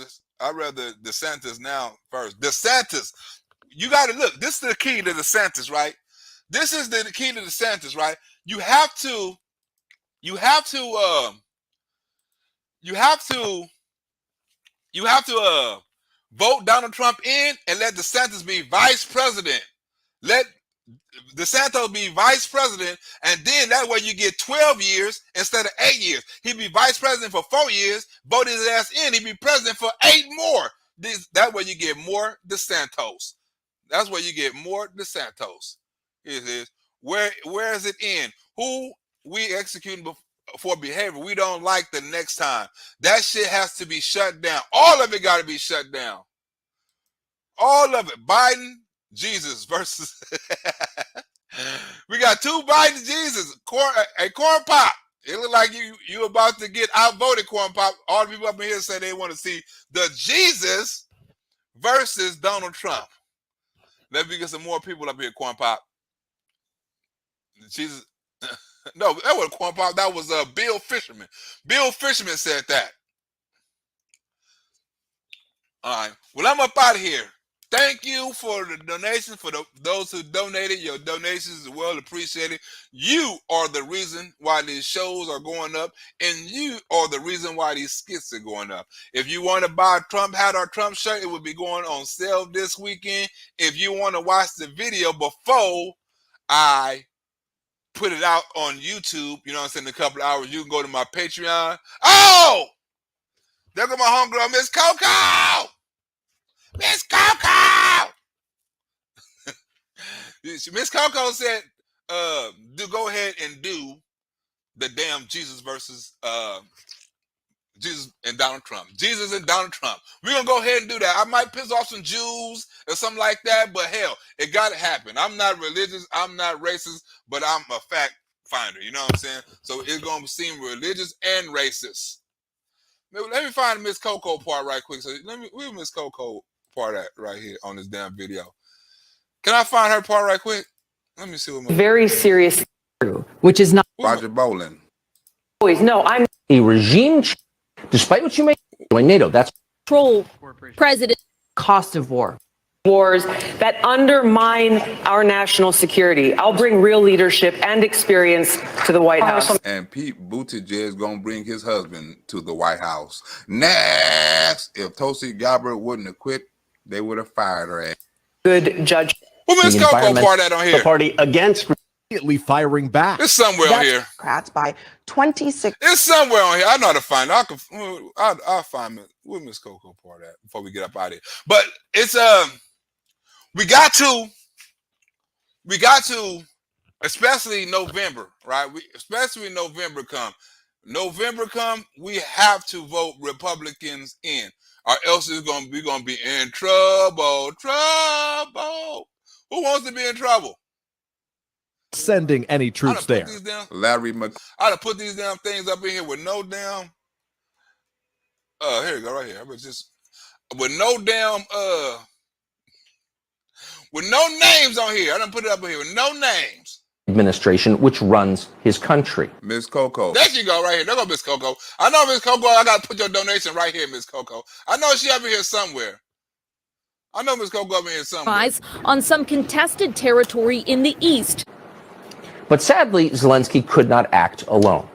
[SPEAKER 4] DeSantis now first. DeSantis, you got to look. This is the key to DeSantis, right? This is the key to DeSantis, right? You have to vote Donald Trump in and let DeSantis be vice president. Let DeSantis be vice president, and then that way you get 12 years instead of 8 years. He'd be vice president for 4 years, vote his ass in, he'd be president for 8 more. That way you get more DeSantis. That's where you get more DeSantis. It is. Where is it in? Who we executing for behavior we don't like the next time? That shit has to be shut down. All of it got to be shut down. All of it. Biden, Jesus versus. We got 2 Biden Jesus. Corn Pop. It look like you about to get outvoted, Corn Pop. All the people up in here say they want to see the Jesus versus Donald Trump. Let me get some more people up here, Corn Pop. Jesus. No, that wasn't Corn Pop. That was Bill Fisherman. Bill Fisherman said that. All right. Well, I'm up out of here. Thank you for the donations, for those who donated. Your donations is well appreciated. You are the reason why these shows are going up, and you are the reason why these skits are going up. If you want to buy a Trump hat or Trump shirt, it will be going on sale this weekend. If you want to watch the video before I put it out on YouTube, you know what I'm saying, in a couple of hours, you can go to my Patreon. Oh! There go my homegirl, Miss Coco! Miss Coco! Miss Coco said, go ahead and do the damn Jesus versus Jesus and Donald Trump. Jesus and Donald Trump. We're going to go ahead and do that. I might piss off some Jews or something like that, but hell, it got to happen. I'm not religious. I'm not racist, but I'm a fact finder. You know what I'm saying? So it's going to seem religious and racist. Let me find Miss Coco part right quick. So we'll Miss Coco part at right here on this damn video. Can I find her part right quick? Let me see what.
[SPEAKER 3] Very serious, which is not.
[SPEAKER 9] Roger Bowling.
[SPEAKER 3] Always no. I'm a regime. Despite what you may join NATO, that's control president. Cost of war. Wars that undermine our national security. I'll bring real leadership and experience to the White House.
[SPEAKER 9] And Pete Buttigieg is going to bring his husband to the White House. Next, if Tulsi Gabbard wouldn't have quit, they would have fired her ass.
[SPEAKER 3] Good judge.
[SPEAKER 4] Who Miss Coco part that on here?
[SPEAKER 6] The party against
[SPEAKER 20] immediately firing back.
[SPEAKER 4] It's somewhere on here.
[SPEAKER 1] Democrats by 26.
[SPEAKER 4] It's somewhere on here. I know how to find it. I'll find it. Where Miss Coco part at before we get up out of here. But it's we got to, especially November, right? Especially November come. We have to vote Republicans in, or else we're gonna be in trouble. Who wants to be in trouble?
[SPEAKER 20] Sending any troops there.
[SPEAKER 9] Larry
[SPEAKER 4] I'd have put these damn things up in here with no damn. Here you go, right here. I was just with no damn with no names on here. I done put it up in here with no names.
[SPEAKER 3] Administration, which runs his country.
[SPEAKER 9] Miss Coco.
[SPEAKER 4] There she go, right here. There go Miss Coco. I know Miss Coco. I gotta put your donation right here, Miss Coco. I know she up in here somewhere. I know Miss Coco up in here somewhere.
[SPEAKER 5] On some contested territory in the east.
[SPEAKER 3] But sadly, Zelensky could not act alone.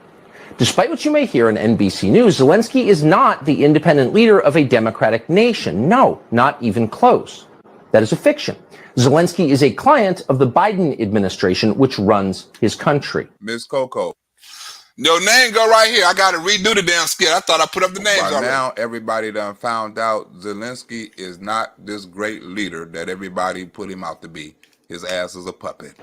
[SPEAKER 3] Despite what you may hear on NBC News, Zelensky is not the independent leader of a democratic nation. No, not even close. That is a fiction. Zelensky is a client of the Biden administration, which runs his country.
[SPEAKER 9] Miss Coco.
[SPEAKER 4] Your name go right here. I got to redo the damn skit. I thought I put up the names already.
[SPEAKER 9] Now everybody done found out Zelensky is not this great leader that everybody put him out to be. His ass is a puppet.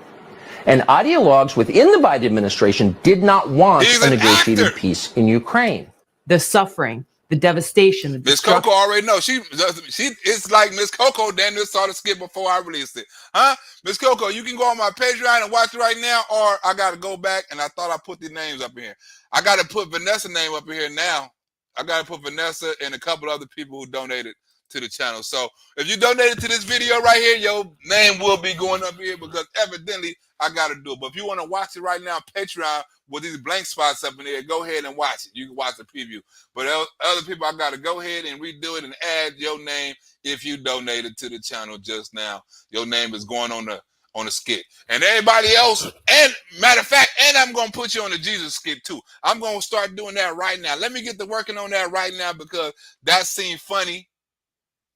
[SPEAKER 3] And ideologues within the Biden administration did not want a negotiated peace in Ukraine.
[SPEAKER 24] The suffering, the devastation, the
[SPEAKER 4] Miss Coco already knows. She it's like Miss Coco damn near saw the skit before I released it. Huh? Miss Coco, you can go on my Patreon and watch it right now, or I gotta go back and I thought I put the names up in here. I gotta put Vanessa's name up in here now. I gotta put Vanessa and a couple other people who donated to the channel. So if you donated to this video right here, your name will be going up here because evidently I gotta do it. But if you want to watch it right now, Patreon with these blank spots up in there, go ahead and watch it. You can watch the preview. But other people, I gotta go ahead and redo it and add your name if you donated to the channel just now. Your name is going on the skit. And everybody else, and matter of fact, and I'm gonna put you on the Jesus skit too. I'm gonna start doing that right now. Let me get to working on that right now because that seemed funny.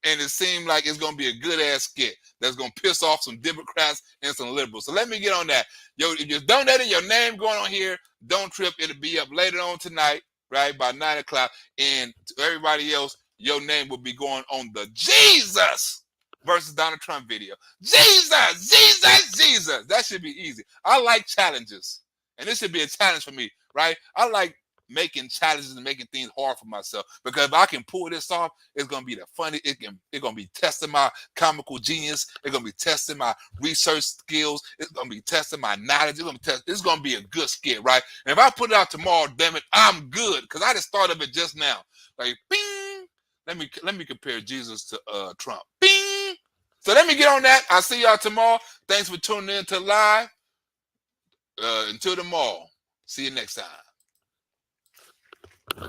[SPEAKER 4] And it seemed like it's gonna be a good ass skit that's gonna piss off some Democrats and some liberals. So let me get on that. If you donated, your name going on here. Don't trip. It'll be up later on tonight, right by 9 o'clock. And to everybody else, your name will be going on the Jesus versus Donald Trump video. Jesus. That should be easy. I like challenges, and this should be a challenge for me, right? I like making challenges and making things hard for myself because if I can pull this off, it's gonna be the funny. It's gonna be testing my comical genius. It's gonna be testing my research skills. It's gonna be testing my knowledge. It's gonna be a good skit, right? And if I put it out tomorrow, damn it, I'm good because I just thought of it just now. Like, bing. Let me compare Jesus to Trump. Bing. So let me get on that. I'll see y'all tomorrow. Thanks for tuning in to live. Until tomorrow. See you next time.